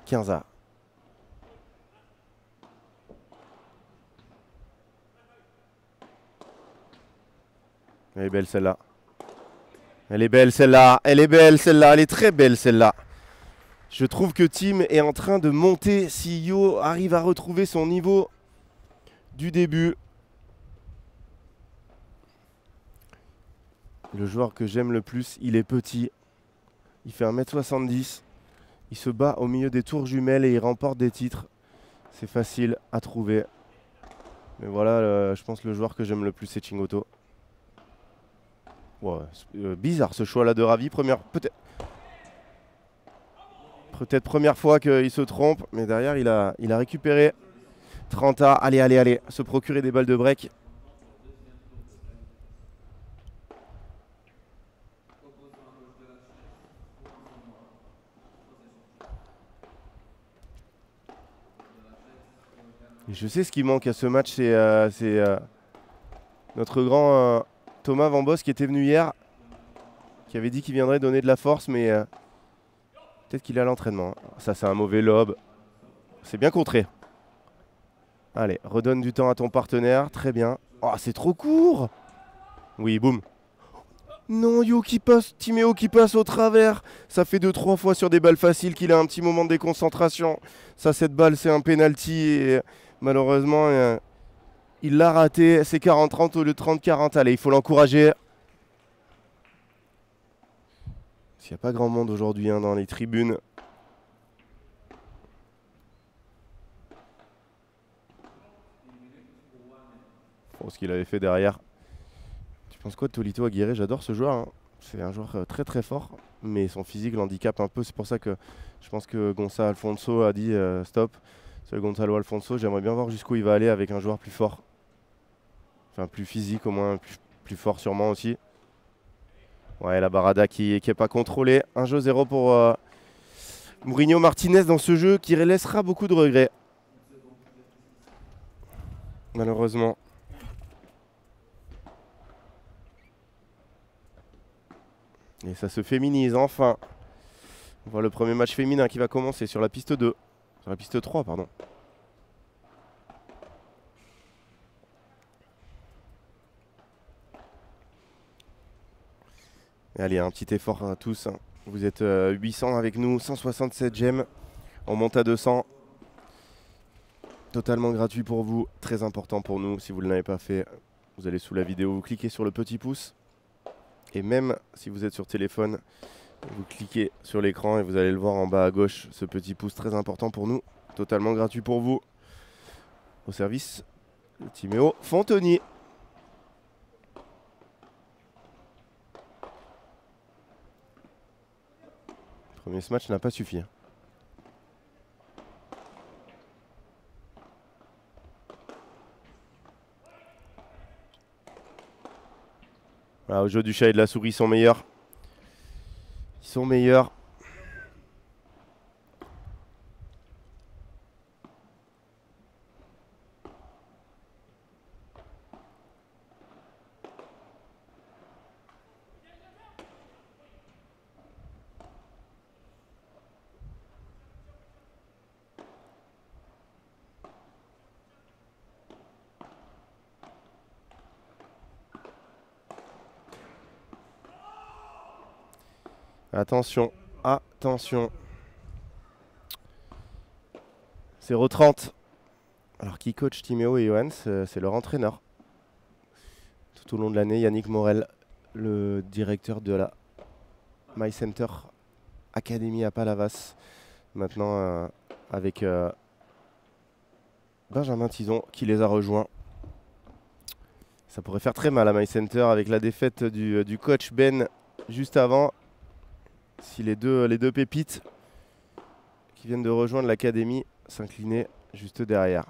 Quinza. Elle est belle celle-là. Elle est belle celle-là. Elle est belle celle-là. Elle est très belle celle-là. Je trouve que Tim est en train de monter. Si Yo arrive à retrouver son niveau du début. Le joueur que j'aime le plus, il est petit. Il fait 1m70. Il se bat au milieu des tours jumelles et il remporte des titres. C'est facile à trouver. Mais voilà, je pense que le joueur que j'aime le plus, c'est Chingoto. Ouais, bizarre ce choix-là de Ravi. Peut-être première fois qu'il se trompe, mais derrière, il a récupéré. 30 A, allez, se procurer des balles de break. Et je sais ce qui manque à ce match, c'est notre grand Thomas Van Bos qui était venu hier, qui avait dit qu'il viendrait donner de la force, mais peut-être qu'il est à l'entraînement. Ça, c'est un mauvais lob. C'est bien contré. Allez, redonne du temps à ton partenaire. Très bien. Oh, c'est trop court. Oui, boum. Non, Yo qui passe, Timéo qui passe au travers. Ça fait 2-3 fois sur des balles faciles qu'il a un petit moment de déconcentration. Ça, cette balle, c'est un penalty. Et malheureusement, il l'a raté. C'est 40-30 au lieu de 30-40. Allez, il faut l'encourager. Il n'y a pas grand monde aujourd'hui dans les tribunes. Bon, ce qu'il avait fait derrière. Tu penses quoi de Tolito Aguirre? J'adore ce joueur. Hein. C'est un joueur très très fort, mais son physique l'handicape un peu. C'est pour ça que je pense que Gonçalo Alfonso a dit stop. C'est Gonçalo Alfonso, j'aimerais bien voir jusqu'où il va aller avec un joueur plus fort. Enfin, plus physique au moins, plus fort sûrement aussi. Ouais, la Barada qui n'est pas contrôlée. 1-0 pour Mourinho Martinez dans ce jeu qui laissera beaucoup de regrets. Malheureusement. Et ça se féminise enfin. On voit le premier match féminin qui va commencer sur la piste 2. Sur la piste 3, pardon. Et allez, un petit effort à tous. Hein. Vous êtes 800 avec nous, 167 gemmes. On monte à 200. Totalement gratuit pour vous, très important pour nous. Si vous ne l'avez pas fait, vous allez sous la vidéo, vous cliquez sur le petit pouce. Et même si vous êtes sur téléphone, vous cliquez sur l'écran et vous allez le voir en bas à gauche, ce petit pouce très important pour nous, totalement gratuit pour vous. Au service de Timéo Fontoni. Le premier match n'a pas suffi. Voilà, au jeu du chat et de la souris, ils sont meilleurs. Ils sont meilleurs. Attention, attention. 0-30. Alors qui coach Timéo et Johan, c'est leur entraîneur. Tout au long de l'année, Yannick Morel, le directeur de la My Center Academy à Palavas. Maintenant avec Benjamin Tison qui les a rejoints. Ça pourrait faire très mal à My Center avec la défaite du coach Ben juste avant. Si les deux pépites qui viennent de rejoindre l'académie s'inclinaient juste derrière.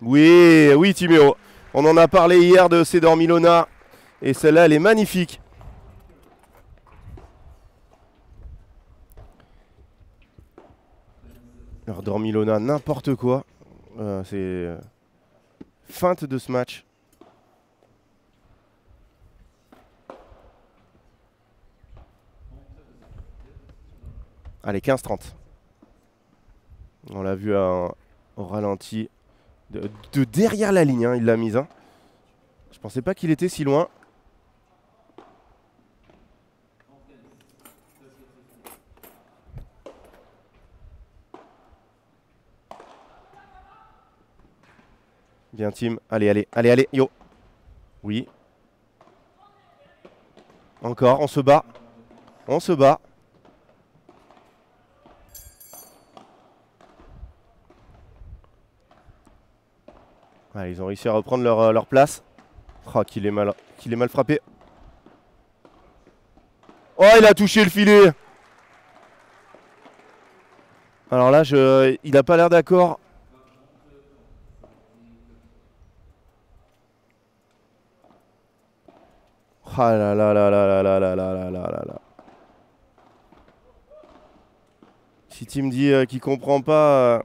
Oui, oui Timéo. On en a parlé hier de Cedor Milona. Et celle-là, elle est magnifique. Alors Dormilona, n'importe quoi. C'est feinte de ce match. Allez, 15-30. On l'a vu au ralenti. De derrière la ligne, hein, il l'a mise. Hein. Je pensais pas qu'il était si loin. Bien team. Allez, allez, allez, allez, yo. Oui. Encore, on se bat. On se bat. Allez, ils ont réussi à reprendre leur place. Oh, qu'il est mal frappé. Oh, il a touché le filet. Alors là, il n'a pas l'air d'accord. Ah là là là là là là là là là là là. Si tu me dis qu'il comprend pas,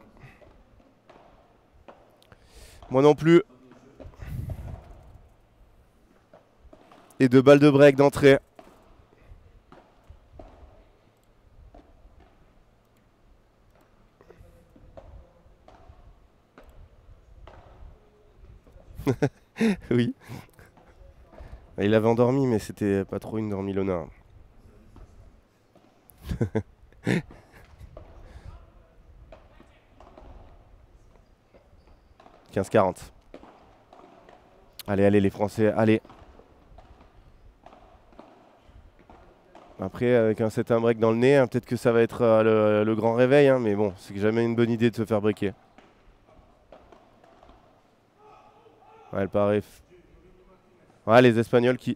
moi non plus. Et 2 balles de break d'entrée. Oui. Il avait endormi, mais c'était pas trop une dormilona. 15-40. Allez, allez les Français, allez. Après, avec un set un break dans le nez, hein, peut-être que ça va être le grand réveil, hein, mais bon, c'est jamais une bonne idée de se faire breaker. Ouais, elle paraît. Ouais, les Espagnols qui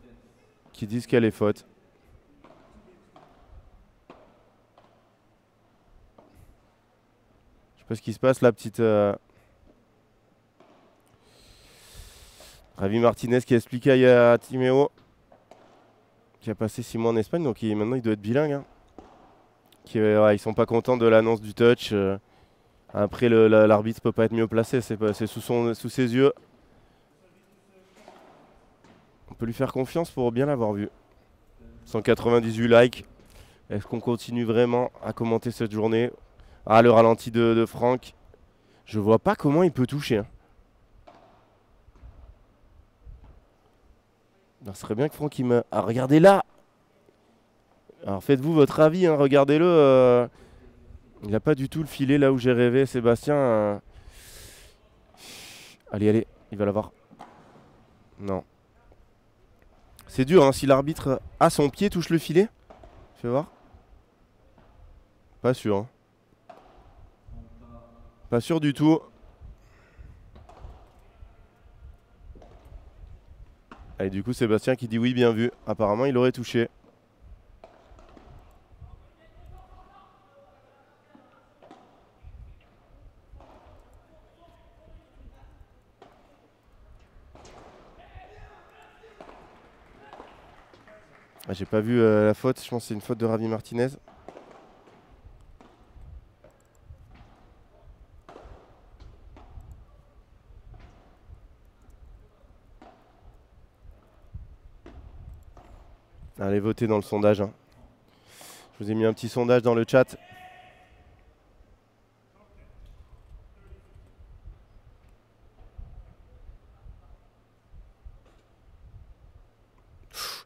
disent qu'elle est faute. Je sais pas ce qui se passe, la petite. Javi Martinez qui a expliqué à Timéo qui a passé 6 mois en Espagne, donc maintenant il doit être bilingue. Hein. Ils sont pas contents de l'annonce du touch. Après, l'arbitre peut pas être mieux placé, c'est sous ses yeux. On peut lui faire confiance pour bien l'avoir vu. 198 likes. Est-ce qu'on continue vraiment à commenter cette journée? Ah, le ralenti de Franck. Je vois pas comment il peut toucher. Hein. Ce serait bien que Franck il me... Ah, regardez là. Alors faites-vous votre avis, hein, regardez-le. Il n'a pas du tout le filet là où j'ai rêvé, Sébastien. Allez, allez, il va l'avoir. Non. C'est dur, hein, si l'arbitre à son pied touche le filet. Fais voir. Pas sûr. Hein. Pas sûr du tout. Et du coup, Sébastien qui dit oui, bien vu. Apparemment, il aurait touché. Ah, j'ai pas vu la faute. Je pense que c'est une faute de Javi Martinez. Allez, votez dans le sondage. Hein. Je vous ai mis un petit sondage dans le chat.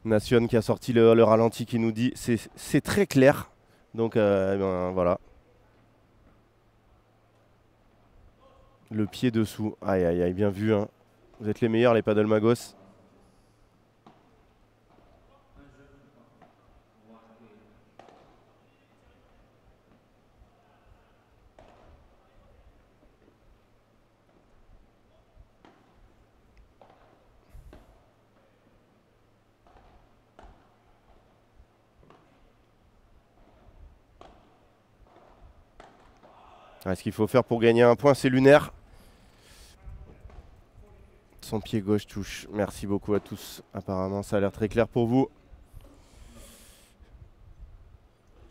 Nation qui a sorti le ralenti qui nous dit c'est très clair. Donc ben, voilà. Le pied dessous. Aïe aïe aïe, bien vu. Hein. Vous êtes les meilleurs les paddle magos. Ce qu'il faut faire pour gagner un point, c'est lunaire. Son pied gauche touche. Merci beaucoup à tous. Apparemment, ça a l'air très clair pour vous.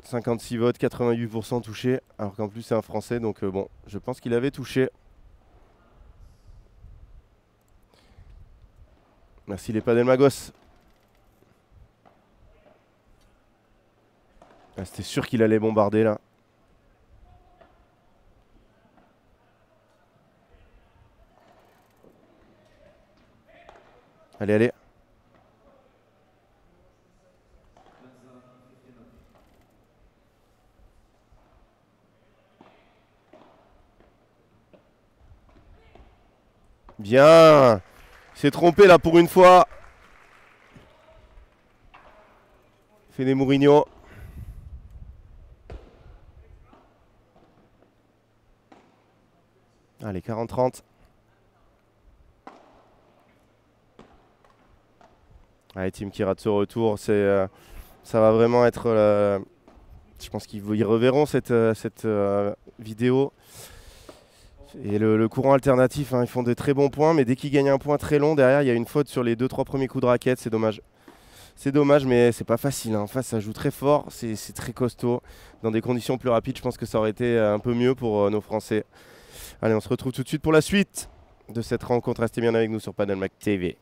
56 votes, 88% touché. Alors qu'en plus, c'est un Français. Donc bon, je pense qu'il avait touché. Merci les Padel Magos. Ah, c'était sûr qu'il allait bombarder là. Allez, allez. Bien. Il s'est trompé là pour une fois. Fede Mourinho. Allez, 40-30. Allez, Team qui rate ce retour. Ça va vraiment être... je pense qu'ils reverront cette vidéo. Et le courant alternatif, hein, ils font de très bons points. Mais dès qu'ils gagnent un point très long, derrière, il y a une faute sur les 2-3 premiers coups de raquette. C'est dommage. C'est dommage, mais c'est pas facile. En face, ça joue très fort, c'est très costaud. Dans des conditions plus rapides, je pense que ça aurait été un peu mieux pour nos Français. Allez, on se retrouve tout de suite pour la suite de cette rencontre. Restez bien avec nous sur Padelmac TV.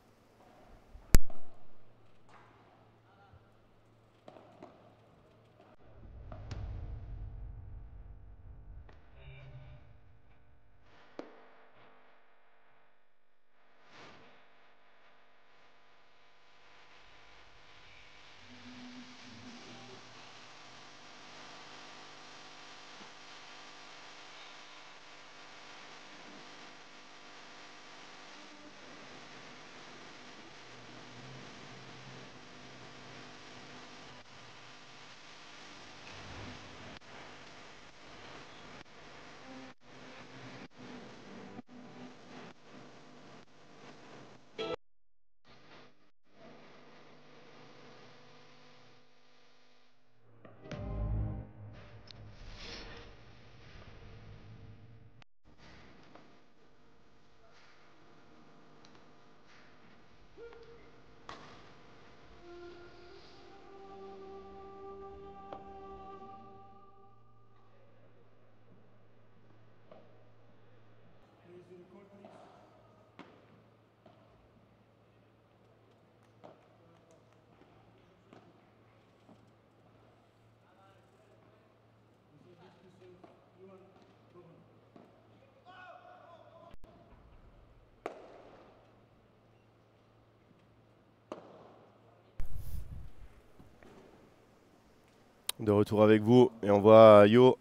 De retour avec vous et on voit Johan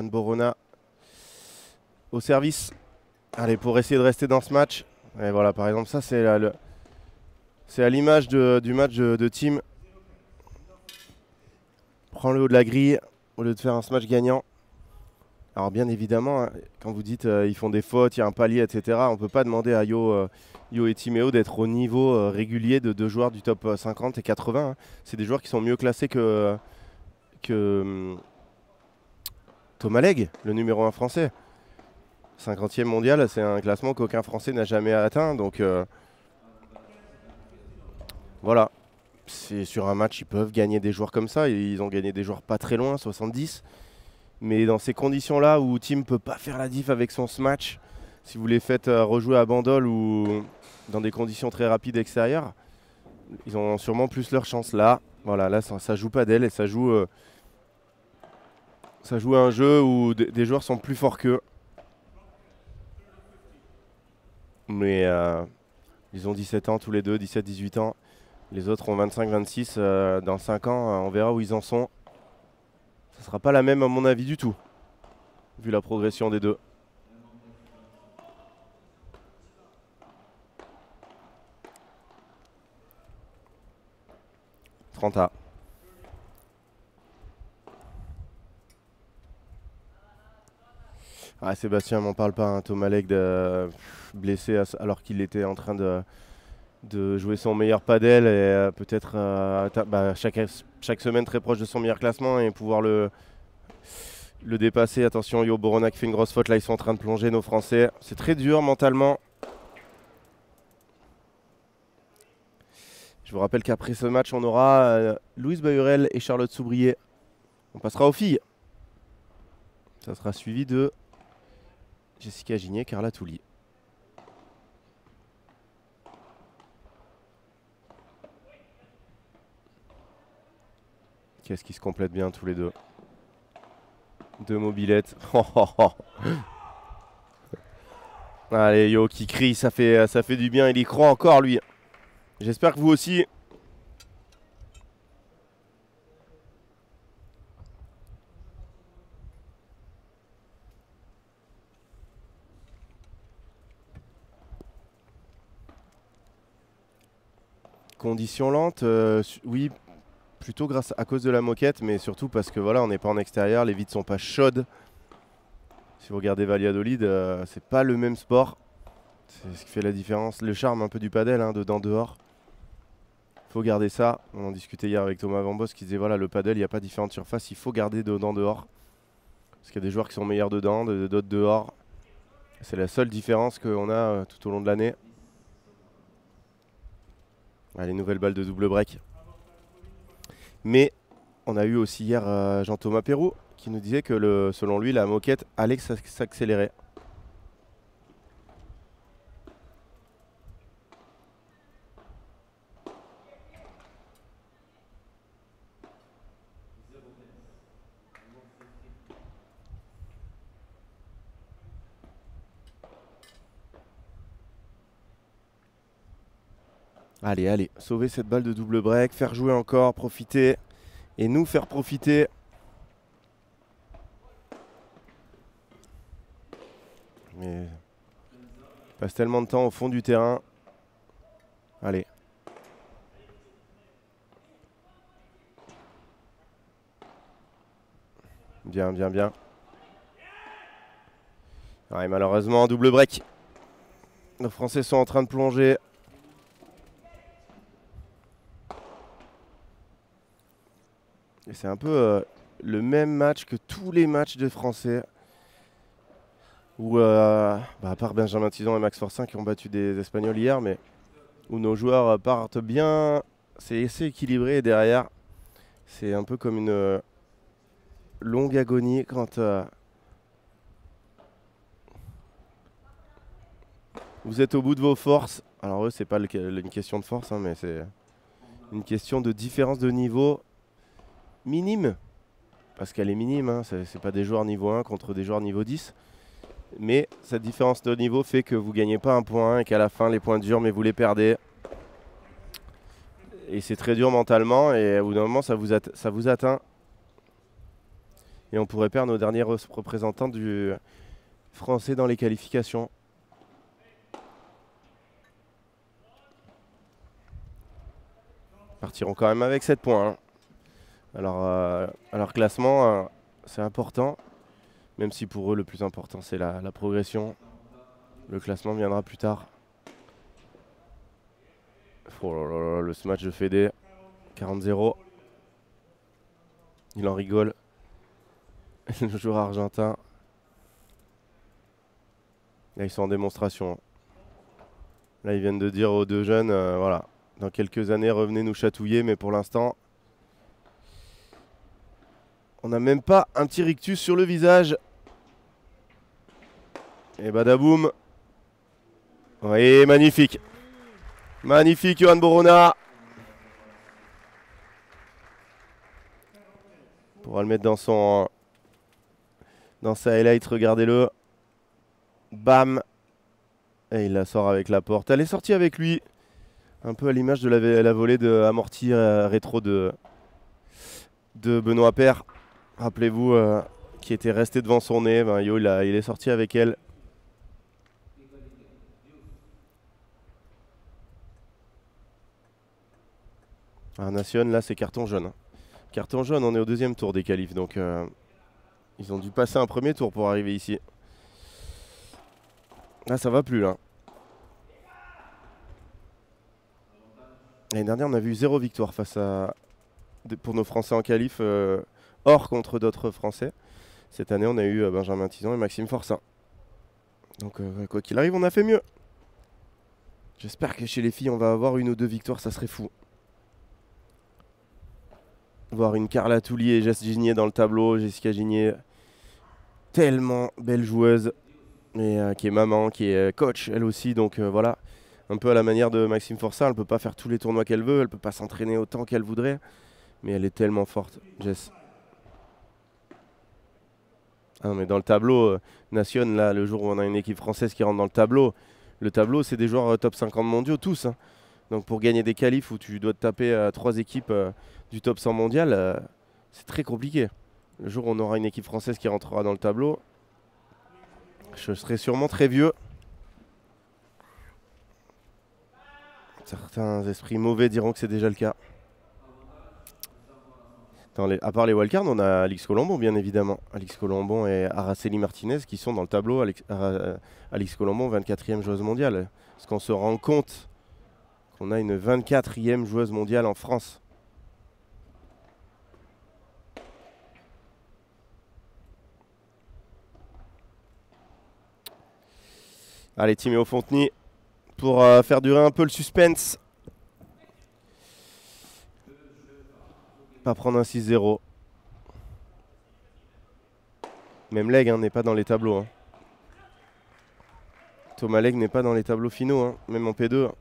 Borona au service. Allez, pour essayer de rester dans ce match. Et voilà, par exemple, ça c'est à l'image du match de team. Prends le haut de la grille au lieu de faire ce match gagnant. Alors bien évidemment, hein, quand vous dites ils font des fautes, il y a un palier, etc. On ne peut pas demander à Yo et Timéo d'être au niveau régulier de deux joueurs du top 50 et 80. Hein. C'est des joueurs qui sont mieux classés que Thomas Legge, le numéro 1 français. 50e mondial, c'est un classement qu'aucun Français n'a jamais atteint. Donc voilà, c'est sur un match, ils peuvent gagner des joueurs comme ça. Ils ont gagné des joueurs pas très loin, 70. Mais dans ces conditions-là où Team ne peut pas faire la diff avec son smash, si vous les faites rejouer à Bandol ou dans des conditions très rapides extérieures, ils ont sûrement plus leur chance. Là, voilà, là ça joue pas d'elle et ça joue un jeu où des joueurs sont plus forts qu'eux. Mais ils ont 17 ans tous les deux, 17-18 ans. Les autres ont 25-26. Dans 5 ans, on verra où ils en sont. Ça ne sera pas la même à mon avis du tout, vu la progression des deux. Trenta. Ah, Sébastien, m'en parle pas. Hein. Thomas Legge blessé alors qu'il était en train de jouer son meilleur padel et peut-être chaque semaine très proche de son meilleur classement et pouvoir le dépasser. Attention, Yo Borona qui fait une grosse faute. Là, ils sont en train de plonger, nos Français. C'est très dur mentalement. Je vous rappelle qu'après ce match, on aura Louise Bahurel et Charlotte Soubrier. On passera aux filles. Ça sera suivi de Jessica Gigné, Carla Touli. Qu'est-ce qui se complète bien tous les deux. Deux mobilettes. Allez, Yo qui crie, ça fait du bien. Il y croit encore, lui. J'espère que vous aussi. Conditions lentes, oui, plutôt à cause de la moquette, mais surtout parce que voilà, on n'est pas en extérieur, les vitres sont pas chaudes. Si vous regardez Valladolid, c'est pas le même sport. C'est ce qui fait la différence, le charme un peu du padel, hein, dedans dehors. Faut garder ça. On en discutait hier avec Thomas Van Bos qui disait voilà, le padel, il n'y a pas différentes surfaces, il faut garder dedans dehors. Parce qu'il y a des joueurs qui sont meilleurs dedans, d'autres dehors. C'est la seule différence qu'on a tout au long de l'année. Allez, nouvelle balle de double break. Mais on a eu aussi hier Jean-Thomas Perroux qui nous disait que selon lui, la moquette allait s'accélérer. Allez, allez, sauver cette balle de double break, faire jouer encore, profiter et nous faire profiter. Mais il passe tellement de temps au fond du terrain. Allez. Bien, bien, bien. Ouais, malheureusement, double break. Nos Français sont en train de plonger. Et c'est un peu le même match que tous les matchs des Français. Où, à part Benjamin Tison et Max Forsin qui ont battu des Espagnols hier, mais où nos joueurs partent bien. C'est assez équilibré et derrière, c'est un peu comme une longue agonie quand vous êtes au bout de vos forces. Alors eux, c'est pas une question de force, hein, mais c'est une question de différence de niveau minime. Parce qu'elle est minime, hein, c'est pas des joueurs niveau 1 contre des joueurs niveau 10. Mais cette différence de niveau fait que vous ne gagnez pas un point et qu'à la fin, les points durent, mais vous les perdez. Et c'est très dur mentalement et au bout d'un moment, ça vous atteint. Et on pourrait perdre nos derniers représentants du français dans les qualifications. Partiront quand même avec 7 points. Hein. Alors classement, c'est important. Même si pour eux, le plus important, c'est la progression. Le classement viendra plus tard. Oh là là, le match de Fédé. 40-0. Il en rigole. Le joueur argentin. Là, ils sont en démonstration. Là, ils viennent de dire aux deux jeunes, voilà, dans quelques années, revenez nous chatouiller. Mais pour l'instant, on n'a même pas un petit rictus sur le visage. Et badaboum. Oui, magnifique. Magnifique, Johan Borona. On pourra le mettre dans sa highlight, regardez-le. Bam. Et il la sort avec la porte. Elle est sortie avec lui. Un peu à l'image de la volée de amorti rétro de Benoît Paire. Rappelez-vous, qui était resté devant son nez. Ben, il est sorti avec elle. Nation, là, c'est carton jaune. Hein. Carton jaune, on est au deuxième tour des qualifs. Donc, ils ont dû passer un premier tour pour arriver ici. Là, ça va plus, là. L'année dernière, on a vu 0 victoire pour nos Français en qualif, hors contre d'autres Français. Cette année, on a eu Benjamin Tison et Maxime Forsin. Donc, quoi qu'il arrive, on a fait mieux. J'espère que chez les filles, on va avoir 1 ou 2 victoires, ça serait fou. Voir une Carla Toulier et Jess Gigné dans le tableau. Jessica Gigné, tellement belle joueuse. Et qui est maman, qui est coach, elle aussi. Donc voilà, un peu à la manière de Maxime Forsin. Elle ne peut pas faire tous les tournois qu'elle veut. Elle ne peut pas s'entraîner autant qu'elle voudrait. Mais elle est tellement forte, Jess. Ah non, mais dans le tableau, Nation, là, le jour où on a une équipe française qui rentre dans le tableau, c'est des joueurs top 50 mondiaux, tous. Hein. Donc pour gagner des qualifs où tu dois te taper 3 équipes du top 100 mondial, c'est très compliqué. Le jour où on aura une équipe française qui rentrera dans le tableau, je serai sûrement très vieux. Certains esprits mauvais diront que c'est déjà le cas. À part les wildcards, on a Alix Colombon, bien évidemment. Alix Colombon et Araceli Martinez qui sont dans le tableau. Alix Colombon, 24e joueuse mondiale. Est-ce qu'on se rend compte qu'on a une 24e joueuse mondiale en France? Allez, Timéo Fontenay pour faire durer un peu le suspense. Pas prendre un 6-0. Même Leg n'est pas dans les tableaux. Hein. Thomas Leg n'est pas dans les tableaux finaux, hein, même en P2.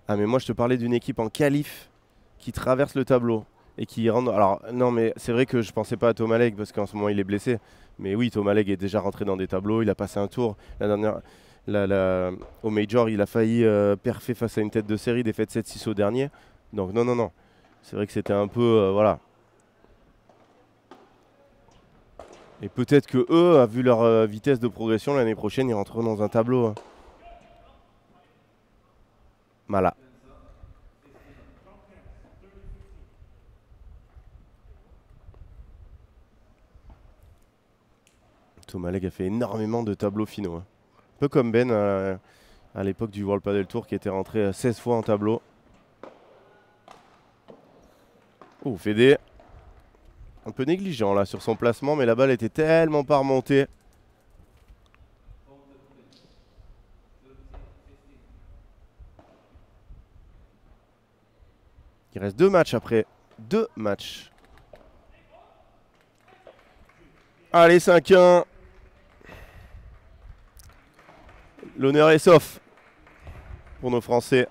Ah mais moi je te parlais d'une équipe en qualif qui traverse le tableau et qui rentre... Alors non mais c'est vrai que je pensais pas à Thomas Leg parce qu'en ce moment il est blessé. Mais oui, Thomas Leg est déjà rentré dans des tableaux, il a passé un tour. La dernière, au Major, il a failli perfer face à une tête de série, défaite 7-6 au dernier. Donc non, non, non. C'est vrai que c'était un peu... voilà. Et peut-être que eux, vu leur vitesse de progression, l'année prochaine, ils rentreront dans un tableau. Hein. Voilà. Thomas Leg a fait énormément de tableaux finaux. Hein. Un peu comme Ben à l'époque du World Padel Tour qui était rentré 16 fois en tableau. Oh, Fédé. Un peu négligent là sur son placement, mais la balle était tellement pas remontée. Il reste 2 matchs après. 2 matchs. Allez, 5-1. L'honneur est sauf pour nos Français.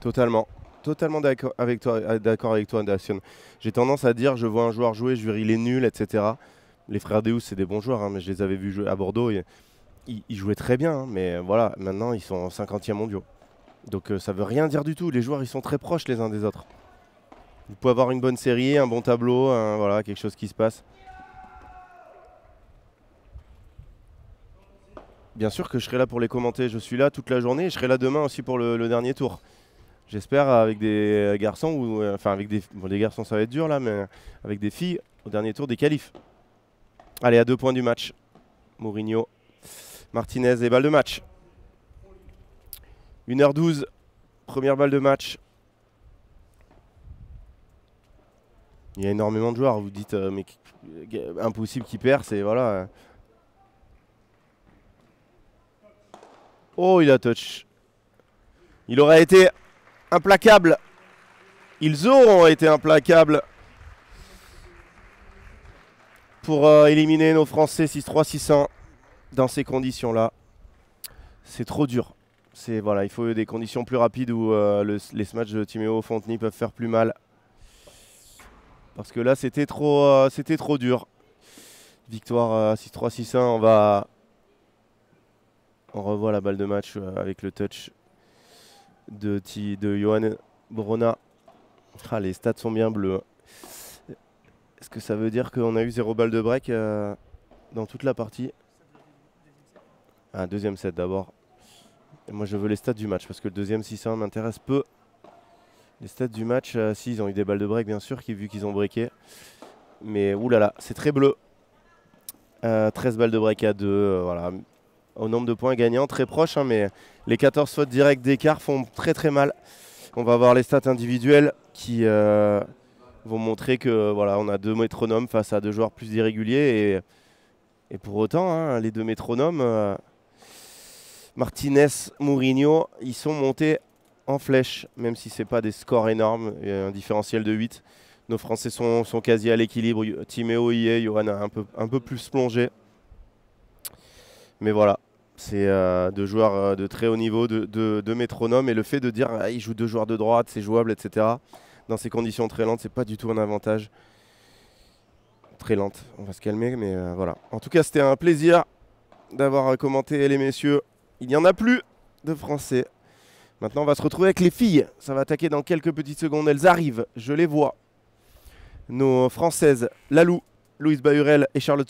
Totalement. Totalement d'accord avec toi, Dacian. J'ai tendance à dire, je vois un joueur jouer, je lui dis il est nul, etc. Les frères Deus, c'est des bons joueurs, hein, mais je les avais vus jouer à Bordeaux. Et ils jouaient très bien, hein, mais voilà, maintenant ils sont en 50e mondiaux. Donc ça veut rien dire du tout. Les joueurs, ils sont très proches les uns des autres. Vous pouvez avoir une bonne série, un bon tableau, voilà, quelque chose qui se passe. Bien sûr que je serai là pour les commenter. Je suis là toute la journée et je serai là demain aussi pour le dernier tour. J'espère avec des garçons, ou enfin avec des... Bon, les garçons ça va être dur là, mais avec des filles au dernier tour des qualifs. Allez, à 2 points du match. Mourinho, Martinez et balle de match. 1h12, première balle de match. Il y a énormément de joueurs, vous dites, mais impossible qu'il perd, c'est voilà. Oh, il a touch. Il aurait été implacable. Ils auront été implacables pour éliminer nos Français 6-3, 6-1 dans ces conditions-là. C'est trop dur. Voilà, il faut des conditions plus rapides où les matchs de Timéo Fontenay peuvent faire plus mal. Parce que là, c'était trop dur. Victoire 6-3, 6-1. On revoit la balle de match avec le touch de Johan Brona. Ah, les stats sont bien bleus. Est-ce que ça veut dire qu'on a eu 0 balle de break dans toute la partie? Ah, deuxième set d'abord. Moi je veux les stats du match parce que le deuxième 6-1 m'intéresse peu. Les stats du match, si ils ont eu des balles de break bien sûr, vu qu'ils ont breaké. Mais oulala, c'est très bleu. 13 balles de break à 2, voilà. Au nombre de points gagnants, très proche, hein, mais les 14 fautes directes d'écart font très très mal. On va voir les stats individuelles qui vont montrer que voilà, on a 2 métronomes face à 2 joueurs plus irréguliers. Et pour autant, hein, les 2 métronomes, Martinez, Mourinho, ils sont montés en flèche, même si ce n'est pas des scores énormes, et un différentiel de 8. Nos Français sont quasi à l'équilibre. Timéo y est, Johan a un peu plus plongé. Mais voilà, c'est 2 joueurs de très haut niveau, de métronome. Et le fait de dire ils jouent 2 joueurs de droite, c'est jouable, etc. Dans ces conditions très lentes, c'est pas du tout un avantage. Très lente, on va se calmer, mais voilà. En tout cas, c'était un plaisir d'avoir commenté les messieurs. Il n'y en a plus de Français. Maintenant, on va se retrouver avec les filles. Ça va attaquer dans quelques petites secondes. Elles arrivent, je les vois. nos Françaises Lalou, Louise Bahurel et Charlotte